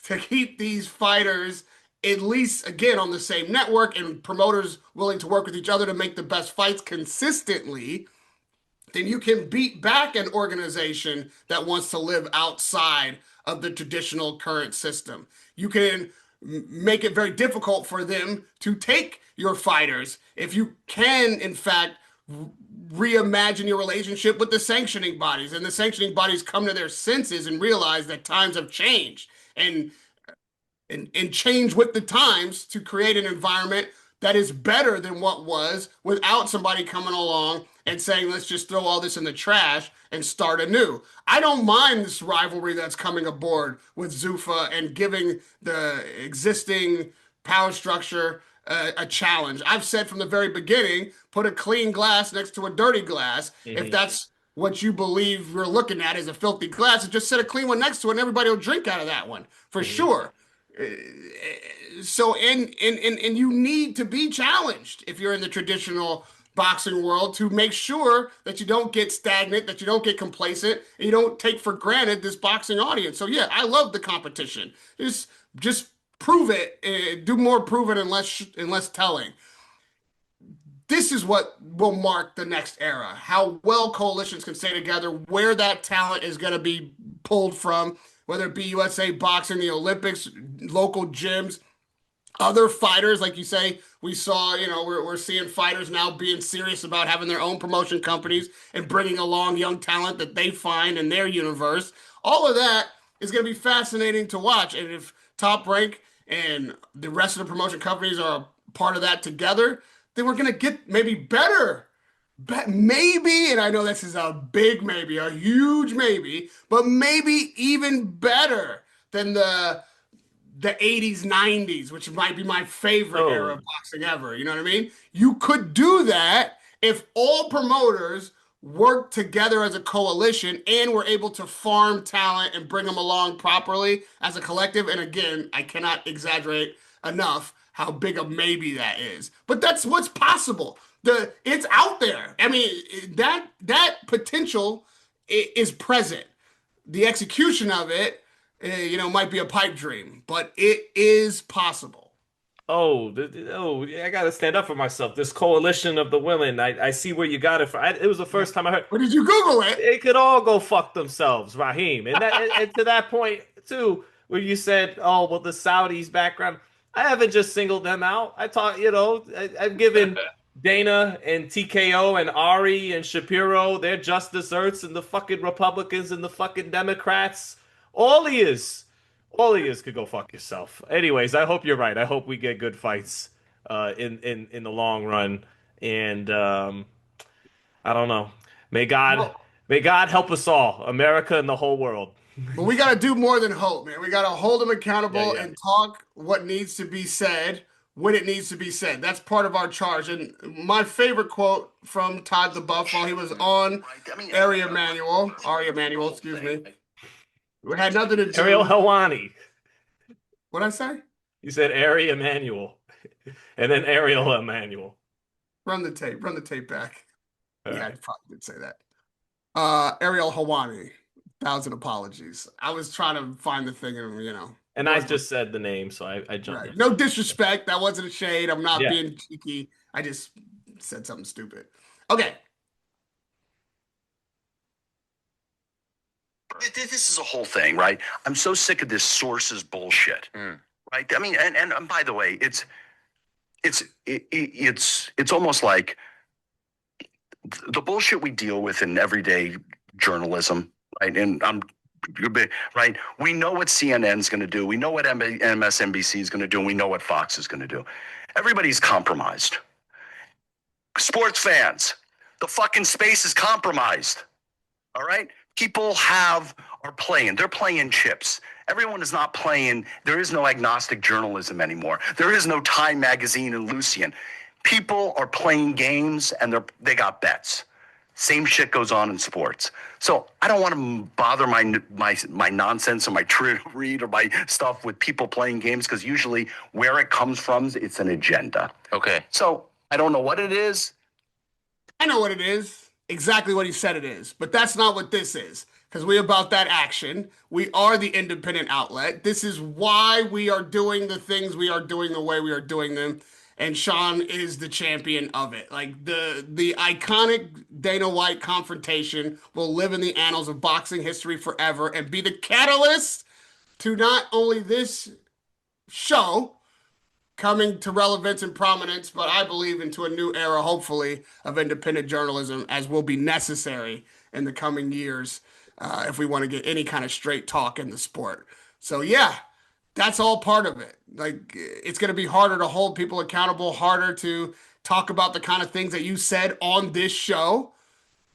to keep these fighters at least again on the same network and promoters willing to work with each other to make the best fights consistently, then you can beat back an organization that wants to live outside of the traditional current system. You can make it very difficult for them to take your fighters if you can, in fact, reimagine your relationship with the sanctioning bodies, and the sanctioning bodies come to their senses and realize that times have changed and change with the times to create an environment that is better than what was without somebody coming along and saying, let's just throw all this in the trash and start anew. I don't mind this rivalry that's coming aboard with Zuffa and giving the existing power structure a challenge. I've said from the very beginning, put a clean glass next to a dirty glass. If Hmm. that's what you believe you're looking at as a filthy glass, and just set a clean one next to it and everybody will drink out of that one for Hmm. sure. So and you need to be challenged if you're in the traditional boxing world to make sure that you don't get stagnant, that you don't get complacent, and you don't take for granted this boxing audience. So yeah, I love the competition. Just prove it. Do more proving and less telling. This is what will mark the next era. How well coalitions can stay together, where that talent is going to be pulled from, whether it be USA Boxing, the Olympics, local gyms, other fighters, like you say, we saw, we're seeing fighters now being serious about having their own promotion companies and bringing along young talent that they find in their universe. All of that is going to be fascinating to watch. And if Top Rank and the rest of the promotion companies are a part of that together, then we're going to get maybe better. Maybe, and I know this is a big maybe, a huge maybe, but maybe even better than the 80s, 90s, which might be my favorite era Oh, of boxing ever. You know what I mean? You could do that if all promoters work together as a coalition and were able to farm talent and bring them along properly as a collective, and again, I cannot exaggerate enough how big a maybe that is. But that's what's possible. It's out there. I mean, that potential is present. The execution of it, might be a pipe dream, but it is possible. Oh, I gotta stand up for myself. This coalition of the women. I see where you got it from. It was the first time I heard. But did you Google it? They could all go fuck themselves, Raheem. And to that point too, where you said, "Oh, well, the Saudis' background." I haven't just singled them out. I taught, I've given Dana and TKO and Ari and Shapiro their just desserts, and the fucking Republicans and the fucking Democrats. All he is, all he is could go fuck yourself. Anyways, I hope you're right. I hope we get good fights in the long run, and I don't know. May God Well, may God help us all, America and the whole world. but we got to do more than hope, man. We got to hold them Yeah, accountable yeah. and talk what needs to be said when it needs to be said. That's part of our charge. And my favorite quote from Todd Debbuff while he was on Ari Emanuel, excuse me, it had nothing to Ariel do. Helwani. What I say? You said Ari Emanuel, and then Ariel Emanuel. Run the tape. Run the tape back. All Yeah, I right. probably did say that. Ariel Hawani. Thousand apologies. I was trying to find the thing and And I words were just said the name, so I jumped right. in. No disrespect. That wasn't a shade. I'm not Yeah. being cheeky. I just said something stupid. Okay. This is a whole thing, right? I'm so sick of this sources bullshit, right? I mean, and by the way, it's almost like the bullshit we deal with in everyday journalism, right? And right. We know what CNN's going to do. We know what MSNBC is going to do. And we know what Fox is going to do. Everybody's compromised. Sports fans, the fucking space is compromised. All right. People are playing. They're playing chips. Everyone is not playing. There is no agnostic journalism anymore. There is no Time magazine and Lucian. People are playing games and they got bets. Same shit goes on in sports. So I don't want to bother my nonsense or my read or my stuff with people playing games because usually where it comes from, it's an agenda. Okay. So I don't know what it is. I know what it is. Exactly what he said it is. But that's not what this is. Because we're about that action. We are the independent outlet. This is why we are doing the things we are doing the way we are doing them. And Sean is the champion of it. Like the iconic Dana White confrontation will live in the annals of boxing history forever and be the catalyst to not only this show coming to relevance and prominence, but I believe into a new era, hopefully, of independent journalism, as will be necessary in the coming years if we want to get any kind of straight talk in the sport. So, yeah, that's all part of it. Like, it's going to be harder to hold people accountable, harder to talk about the kind of things that you said on this show.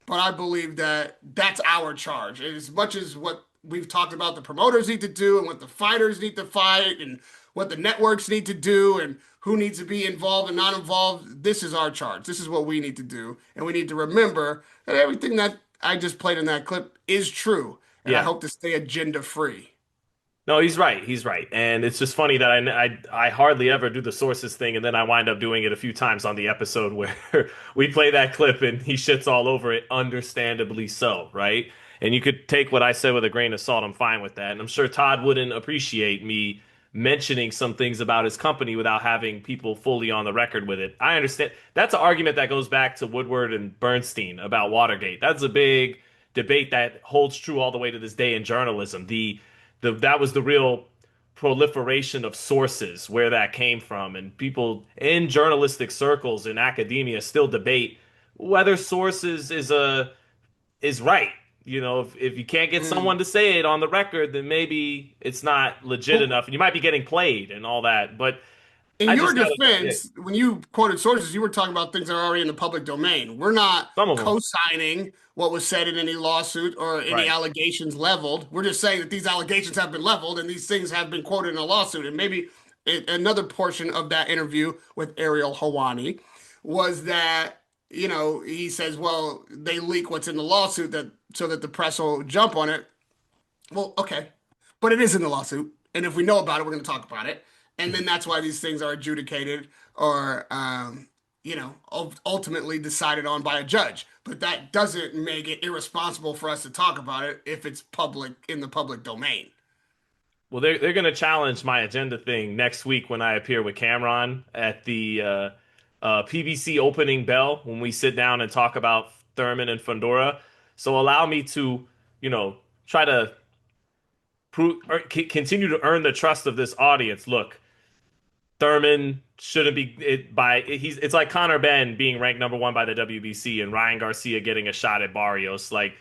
But I believe that that's our charge. As much as what we've talked about the promoters need to do and what the fighters need to fight and what the networks need to do and who needs to be involved and not involved, this is our charge. This is what we need to do. And we need to remember that everything that I just played in that clip is true. And I Yeah. hope to stay agenda free. No, he's right. He's right. And it's just funny that I hardly ever do the sources thing, and then I wind up doing it a few times on the episode where we play that clip and he shits all over it, understandably so, right? And you could take what I said with a grain of salt. I'm fine with that. And I'm sure Todd wouldn't appreciate me mentioning some things about his company without having people fully on the record with it. I understand. That's an argument that goes back to Woodward and Bernstein about Watergate. That's a big debate that holds true all the way to this day in journalism. That was the real proliferation of sources where that came from, and people in journalistic circles in academia still debate whether sources is right. If you can't get Mm. someone to say it on the record, then maybe it's not legit Well, enough, and you might be getting played and all that. But in I your just gotta, yeah, defense, when you quoted sources, you were talking about things that are already in the public domain. We're not some of them, co-signing what was said in any lawsuit or any right? allegations leveled. We're just saying that these allegations have been leveled and these things have been quoted in a lawsuit. And maybe another portion of that interview with Ariel Hawani was that he says, well, they leak what's in the lawsuit that so that the press will jump on it. Well, okay, but it is in the lawsuit, and if we know about it, we're going to talk about it, and then that's why these things are adjudicated or ultimately decided on by a judge. But that doesn't make it irresponsible for us to talk about it if it's public in the public domain. Well, they're going to challenge my agenda thing next week when I appear with Cameron at the PBC opening bell when we sit down and talk about Thurman and Fundora. So allow me to, try to continue to earn the trust of this audience. Look, Thurman shouldn't be it's like Conor Benn being ranked number one by the WBC and Ryan Garcia getting a shot at Barrios. Like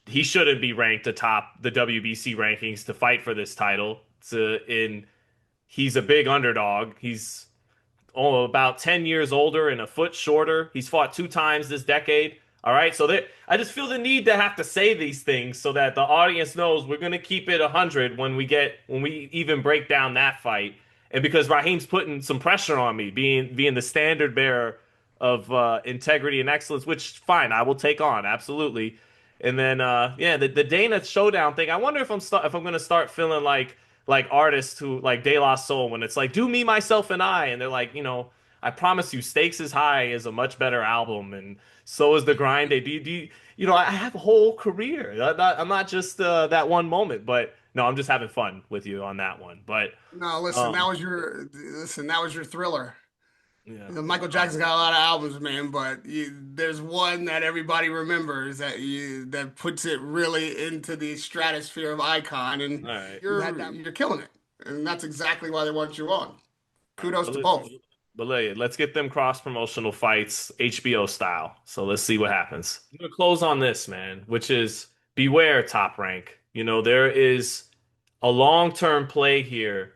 he shouldn't be ranked atop the WBC rankings to fight for this title. He's a big underdog. He's about 10 years older and a foot shorter. He's fought 2 times this decade. All right. So I just feel the need to have to say these things so that the audience knows we're going to keep it 100 when we even break down that fight. And because Raheem's putting some pressure on me, being the standard bearer of integrity and excellence, which fine, I will take on absolutely. And then the Dana showdown thing. I wonder if if I'm going to start feeling like artists who like De La Soul when it's like do me, myself, and I, and they're like, I promise you, Stakes is High is a much better album, and so is The Grind Day. I have a whole career. I'm not just that one moment, but no, I'm just having fun with you on that one. But No, listen, um, that was your Thriller. yeah, Michael Jackson's got a lot of albums, man, but there's one that everybody remembers that puts it really into the stratosphere of icon, and all right. you're killing it, and that's exactly why they want you on. All right, Kudos to both. let's get them cross promotional fights HBO style. So let's see what happens. I'm gonna close on this, man, which is beware Top Rank. There is a long term play here.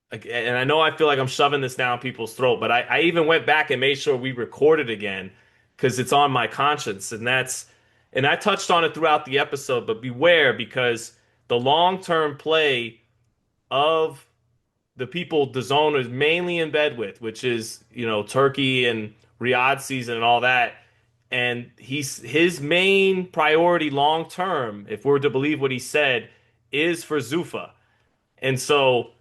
And I know I feel like I'm shoving this down people's throat, but I even went back and made sure we recorded again because it's on my conscience. And I touched on it throughout the episode, but beware because the long term play of the people Dazn is mainly in bed with, which is, Turkey and Riyadh season and all that. And his main priority long term, if we're to believe what he said, is for Zuffa. And so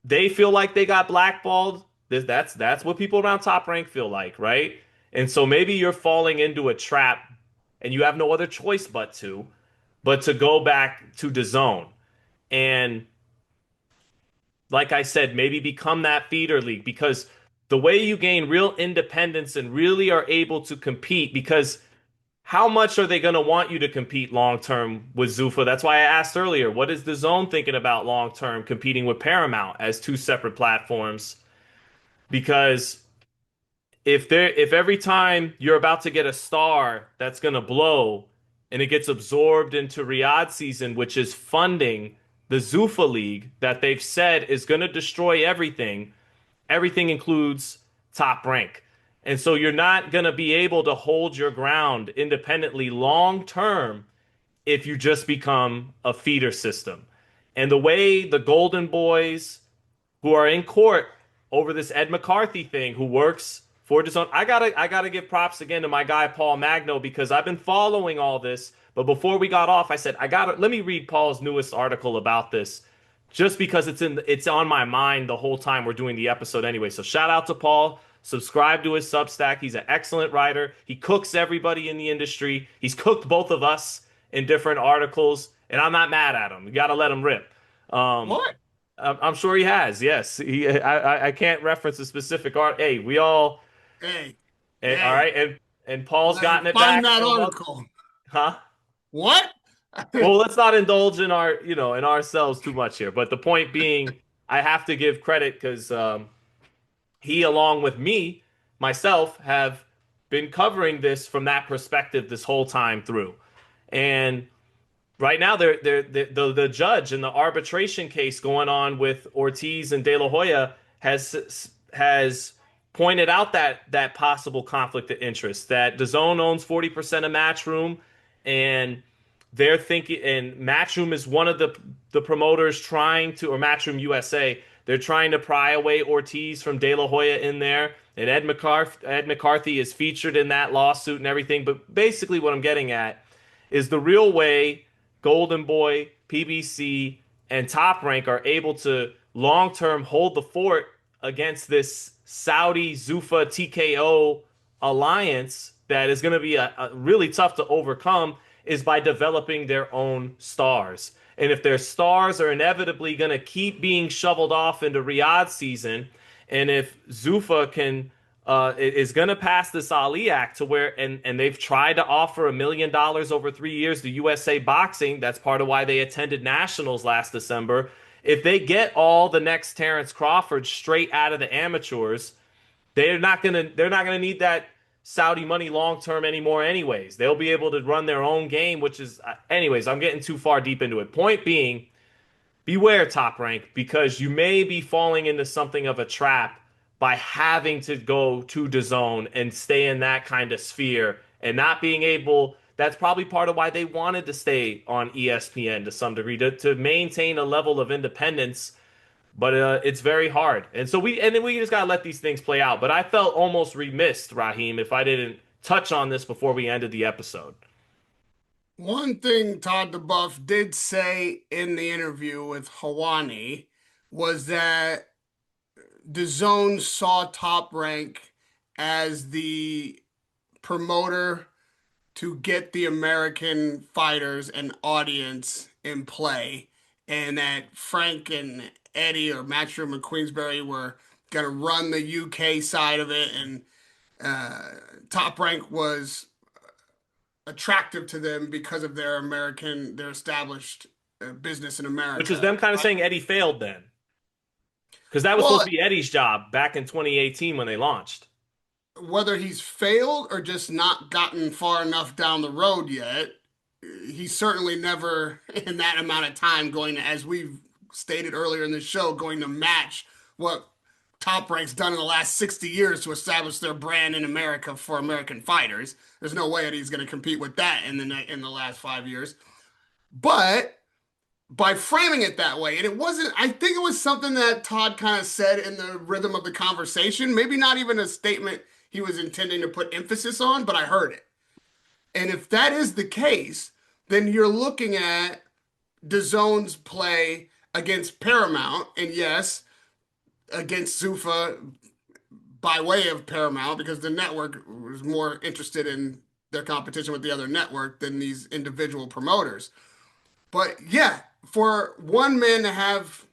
they feel like they got blackballed. That's what people around Top Rank feel like, right? And so maybe you're falling into a trap and you have no other choice but to go back to Dazn. And like I said, maybe become that feeder league because the way you gain real independence and really are able to compete because how much are they going to want you to compete long term with Zuffa? That's why I asked earlier, what is the Zone thinking about long term competing with Paramount as two separate platforms? Because if every time you're about to get a star that's going to blow and it gets absorbed into Riyadh season, which is funding the Zuffa League that they've said is going to destroy everything, everything includes Top Rank. And so you're not going to be able to hold your ground independently long term if you just become a feeder system. And the way the Golden Boys who are in court over this Ed McCarthy thing, who works for his own. I gotta give props again to my guy Paul Magno because I've been following all this. But before we got off, I said let me read Paul's newest article about this, just because it's on my mind the whole time we're doing the episode anyway. So shout out to Paul. Subscribe to his Substack. He's an excellent writer. He cooks everybody in the industry. He's cooked both of us in different articles, and I'm not mad at him. You got to let him rip. Um, What? I'm sure he has. Yes, I can't reference a specific art. Hey, we all. Hey, All hey, right, and Paul's gotten it find back that from article. huh? What? Well, let's not indulge in in ourselves too much here. But the point being, I have to give credit because he, along with me, myself, have been covering this from that perspective this whole time through. And right now, the judge in the arbitration case going on with Ortiz and De La Hoya has pointed out that possible conflict of interest. That DAZN owns 40% of Matchroom, and they're thinking, and Matchroom is one of the promoters trying to, or Matchroom USA, They're trying to pry away Ortiz from De La Hoya in there, and Ed McCarthy is featured in that lawsuit and everything. But basically, what I'm getting at is the real way Golden Boy, PBC, and Top Rank are able to long term hold the fort against this Saudi Zuffa TKO alliance that is going to be a really tough to overcome is by developing their own stars. And if their stars are inevitably going to keep being shoveled off into Riyadh season, and if Zuffa can is going to pass this Ali Act to where, and they've tried to offer $1 million over 3 years to USA Boxing. That's part of why they attended nationals last December. If they get all the next Terrence Crawford straight out of the amateurs, they're not gonna need that Saudi money long term anymore. Anyways, they'll be able to run their own game, which is, anyways. I'm getting too far deep into it. Point being, beware, Top Rank, because you may be falling into something of a trap by having to go to DAZN and stay in that kind of sphere and not being able. That's probably part of why they wanted to stay on ESPN to some degree to maintain a level of independence. But it's very hard, and so we just gotta let these things play out. But I felt almost remiss, Raheem, if I didn't touch on this before we ended the episode. One thing Todd Debbuff did say in the interview with Hawani was that the zone saw Top Rank as the promoter to get the American fighters and audience in play, and that Frank and Eddie or Matchroom and Queensberry were going to run the UK side of it, and Top Rank was attractive to them because of their established business in Which is America. them kind of saying Eddie failed then, because that was supposed Well, to be Eddie's job back in 2018 when they launched. whether he's failed or just not gotten far enough down the road yet, he's certainly never in that amount of time going to, as we've stated earlier in the show, going to match what Top Rank's done in the last 60 years to establish their brand in America for American fighters. There's no way that he's going to compete with that in the last 5 years. But by framing it that way, and it wasn't, I think it was something that Todd kind of said in the rhythm of the conversation, maybe not even a statement he was intending to put emphasis on, but I heard it. And if that is the case, then you're looking at DAZN's play against Paramount, and yes, against Zuffa by way of Paramount, because the network was more interested in their competition with the other network than these individual promoters. But yeah, for one man to have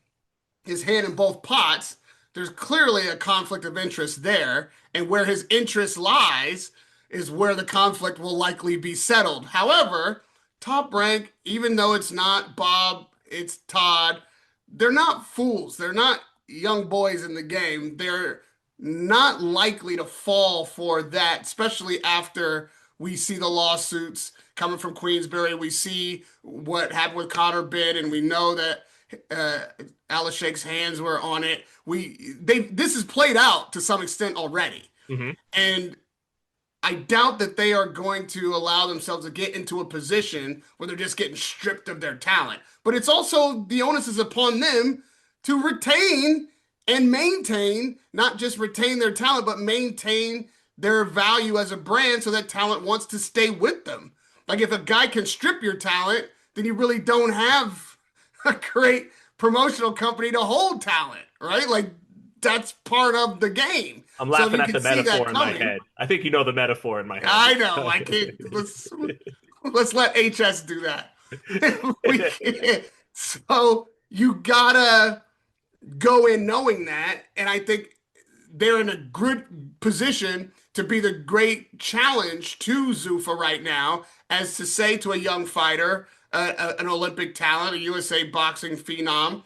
his hand in both pots, there's clearly a conflict of interest there. And where his interest lies is where the conflict will likely be settled. However, Top Rank, even though it's not Bob, it's Todd, they're not fools. They're not young boys in the game. They're not likely to fall for that, especially after we see the lawsuits coming from Queensberry. We see what happened with Connor Bidd, and we know that Alice Shake's hands were on it. This is played out to some extent already. Mm-hmm. And I doubt that they are going to allow themselves to get into a position where they're just getting stripped of their talent. But it's also, the onus is upon them to retain and maintain, not just retain their talent, but maintain their value as a brand so that talent wants to stay with them. Like, if a guy can strip your talent, then you really don't have a great promotional company to hold talent, right? Like, that's part of the game. I'm So if laughing you at the can see that metaphor in my coming, head. I think you know the metaphor in my head. I know. I can't. Let's let HS do that. We can't. So you gotta go in knowing that, and I think they're in a good position to be the great challenge to Zuffa right now, as to say to a young fighter, an Olympic talent, a USA boxing phenom,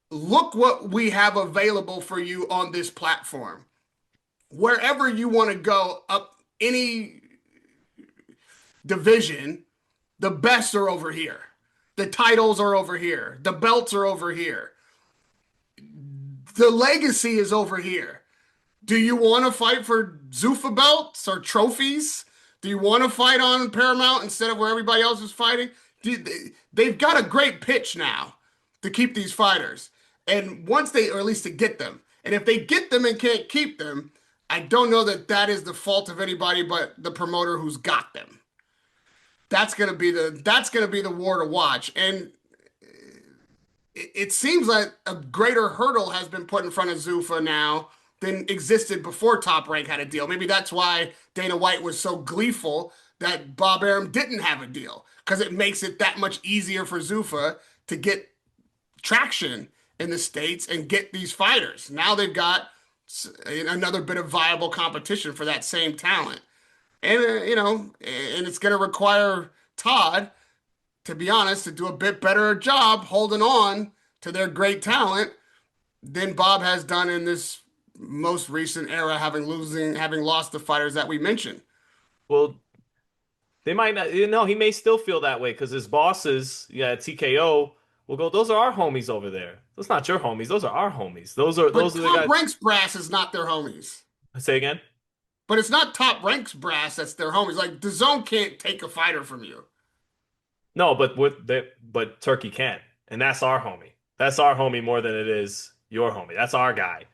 look what we have available for you on this platform. Wherever you want to go up any division, the best are over here. The titles are over here. The belts are over here. The legacy is over here. Do you want to fight for Zuffa belts or trophies? Do you want to fight on Paramount instead of where everybody else is fighting? They've got a great pitch now to keep these fighters. And once they, or at least to get them. And if they get them and can't keep them, I don't know that that is the fault of anybody but the promoter who's got them. That's gonna be the war to watch. And it seems like a greater hurdle has been put in front of Zuffa now than existed before Top Rank had a deal. Maybe that's why Dana White was so gleeful that Bob Arum didn't have a deal, because it makes it that much easier for Zuffa to get traction in the States and get these fighters. Now they've got another bit of viable competition for that same talent. And, and it's going to require Todd, to be honest, to do a bit better job holding on to their great talent than Bob has done in this most recent era, having lost the fighters that we mentioned. Well, they might not, he may still feel that way because his bosses, yeah, TKO will go, those are our homies over there. Those not your homies. Those are our homies. Those are But those are the Top guys. Ranks brass is not their homies. Say again? But it's not Top Ranks brass that's their homies. Like DAZN can't take a fighter from you. No, but Turkey can't. And that's our homie. That's our homie more than it is your homie. That's our guy.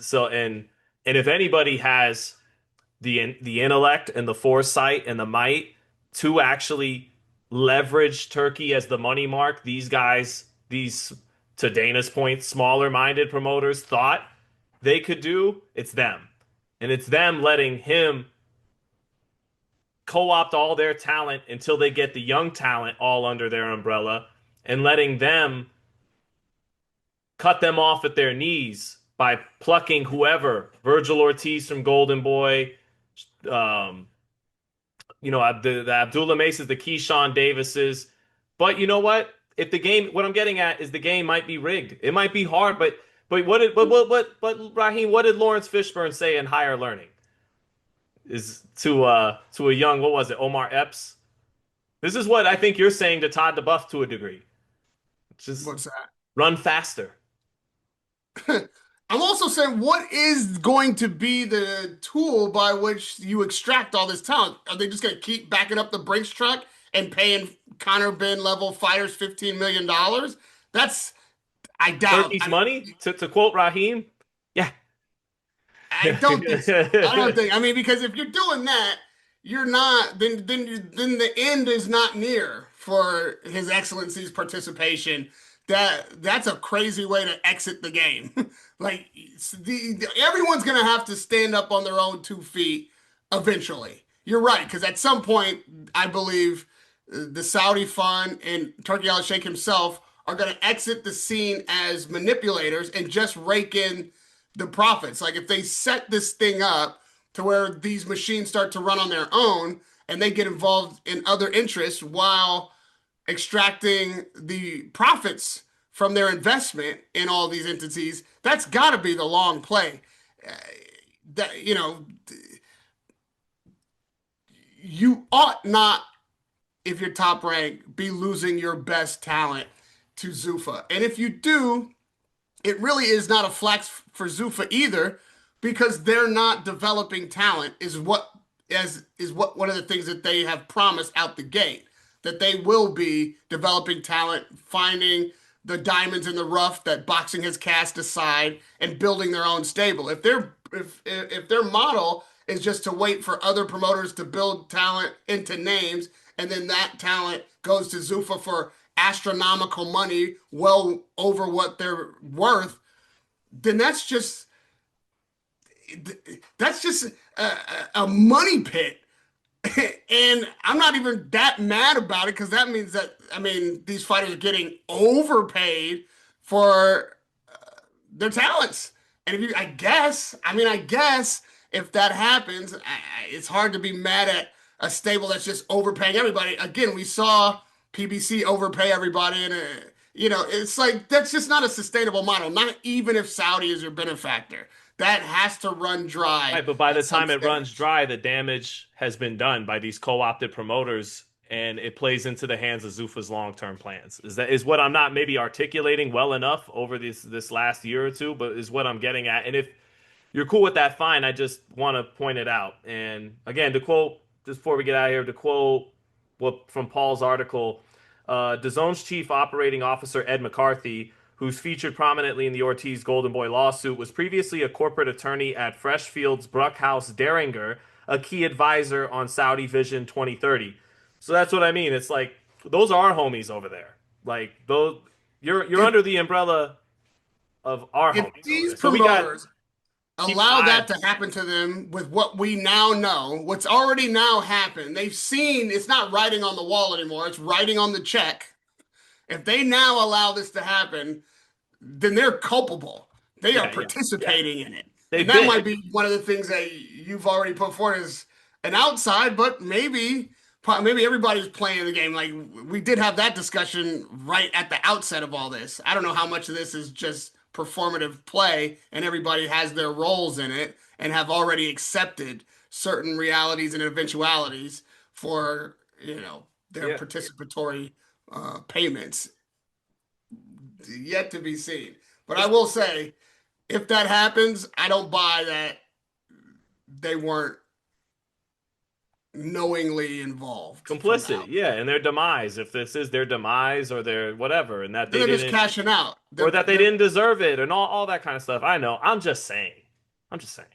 So and if anybody has the intellect and the foresight and the might to actually leverage Turkey as the money mark, these guys, these, to Dana's point, smaller minded promoters thought they could do, it's them. And it's them letting him co-opt all their talent until they get the young talent all under their umbrella, and letting them cut them off at their knees by plucking whoever, Virgil Ortiz from Golden Boy, um, the Abdullah Maces, the Keyshawn Davises. But you know what? If the game, what I'm getting at is the game might be rigged. It might be hard, but Raheem, what did Lawrence Fishburne say in Higher Learning? Is to a young, what was it, Omar Epps? This is what I think you're saying to Todd Debbuff to a degree. Just What's that? run faster. I'm also saying, what is going to be the tool by which you extract all this talent? Are they just going to keep backing up the Brinks truck and paying Conor Ben level fighters $15 million? That's, I doubt. Turkey's money, to quote Raheem. Yeah. I don't think so. I don't think. I mean, because if you're doing that, you're not. Then the end is not near for His Excellency's participation. That's a crazy way to exit the game. Like everyone's gonna have to stand up on their own 2 feet eventually. You're right, because at some point, I believe the Saudi fund and Turki Al-Sheikh himself are going to exit the scene as manipulators and just rake in the profits. Like if they set this thing up to where these machines start to run on their own and they get involved in other interests while extracting the profits from their investment in all these entities, that's got to be the long play. Uh, that you ought not, if you're Top Rank, be losing your best talent to Zuffa. And if you do, it really is not a flex for Zuffa either, because they're not developing talent is what one of the things that they have promised out the gate, that they will be developing talent, finding the diamonds in the rough that boxing has cast aside, and building their own stable. If their model is just to wait for other promoters to build talent into names, and then that talent goes to Zuffa for astronomical money, well over what they're worth, then that's just a money pit. And I'm not even that mad about it, because that means that, I mean, these fighters are getting overpaid for their talents. And I guess if that happens, it's hard to be mad at a stable that's just overpaying everybody. Again, we saw PBC overpay everybody, and it's like that's just not a sustainable model. Not even if Saudi is your benefactor, that has to run dry. Right, but by the at some time it runs stage. dry, the damage has been done by these co-opted promoters, and it plays into the hands of Zuffa's long-term plans. Is what I'm not maybe articulating well enough over this last year or two, but is what I'm getting at. And if you're cool with that, fine. I just want to point it out. And again, to quote, just before we get out of here, to quote what from Paul's article, DAZN's chief operating officer Ed McCarthy, who's featured prominently in the Ortiz Golden Boy lawsuit, was previously a corporate attorney at Freshfields Bruckhaus Deringer, a key advisor on Saudi Vision 2030. So that's what I mean. It's like those are our homies over there. Like those, you're If under the umbrella of our if homies over these there. So we got promoters keep an allow eye. that to happen to them with what we now know, what's already now happened, they've seen it's not writing on the wall anymore, it's writing on the check. If they now allow this to happen, then they're culpable. They are Yeah, yeah, yeah. participating in it. And They've that been might be one of the things that you've already put forward as an outside, but maybe everybody's playing the game. Like we did have that discussion right at the outset of all this. I don't know how much of this is just performative play and everybody has their roles in it and have already accepted certain realities and eventualities for, their yeah. participatory payments yet to be seen. But I It's will say, if that happens, I don't buy that they weren't knowingly involved from the complicit, out. yeah, and their demise. If this is their demise or their whatever, and that Then they they're just didn't, cashing out. or that they didn't deserve it, and all that kind of stuff. I know. I'm just saying. I'm just saying.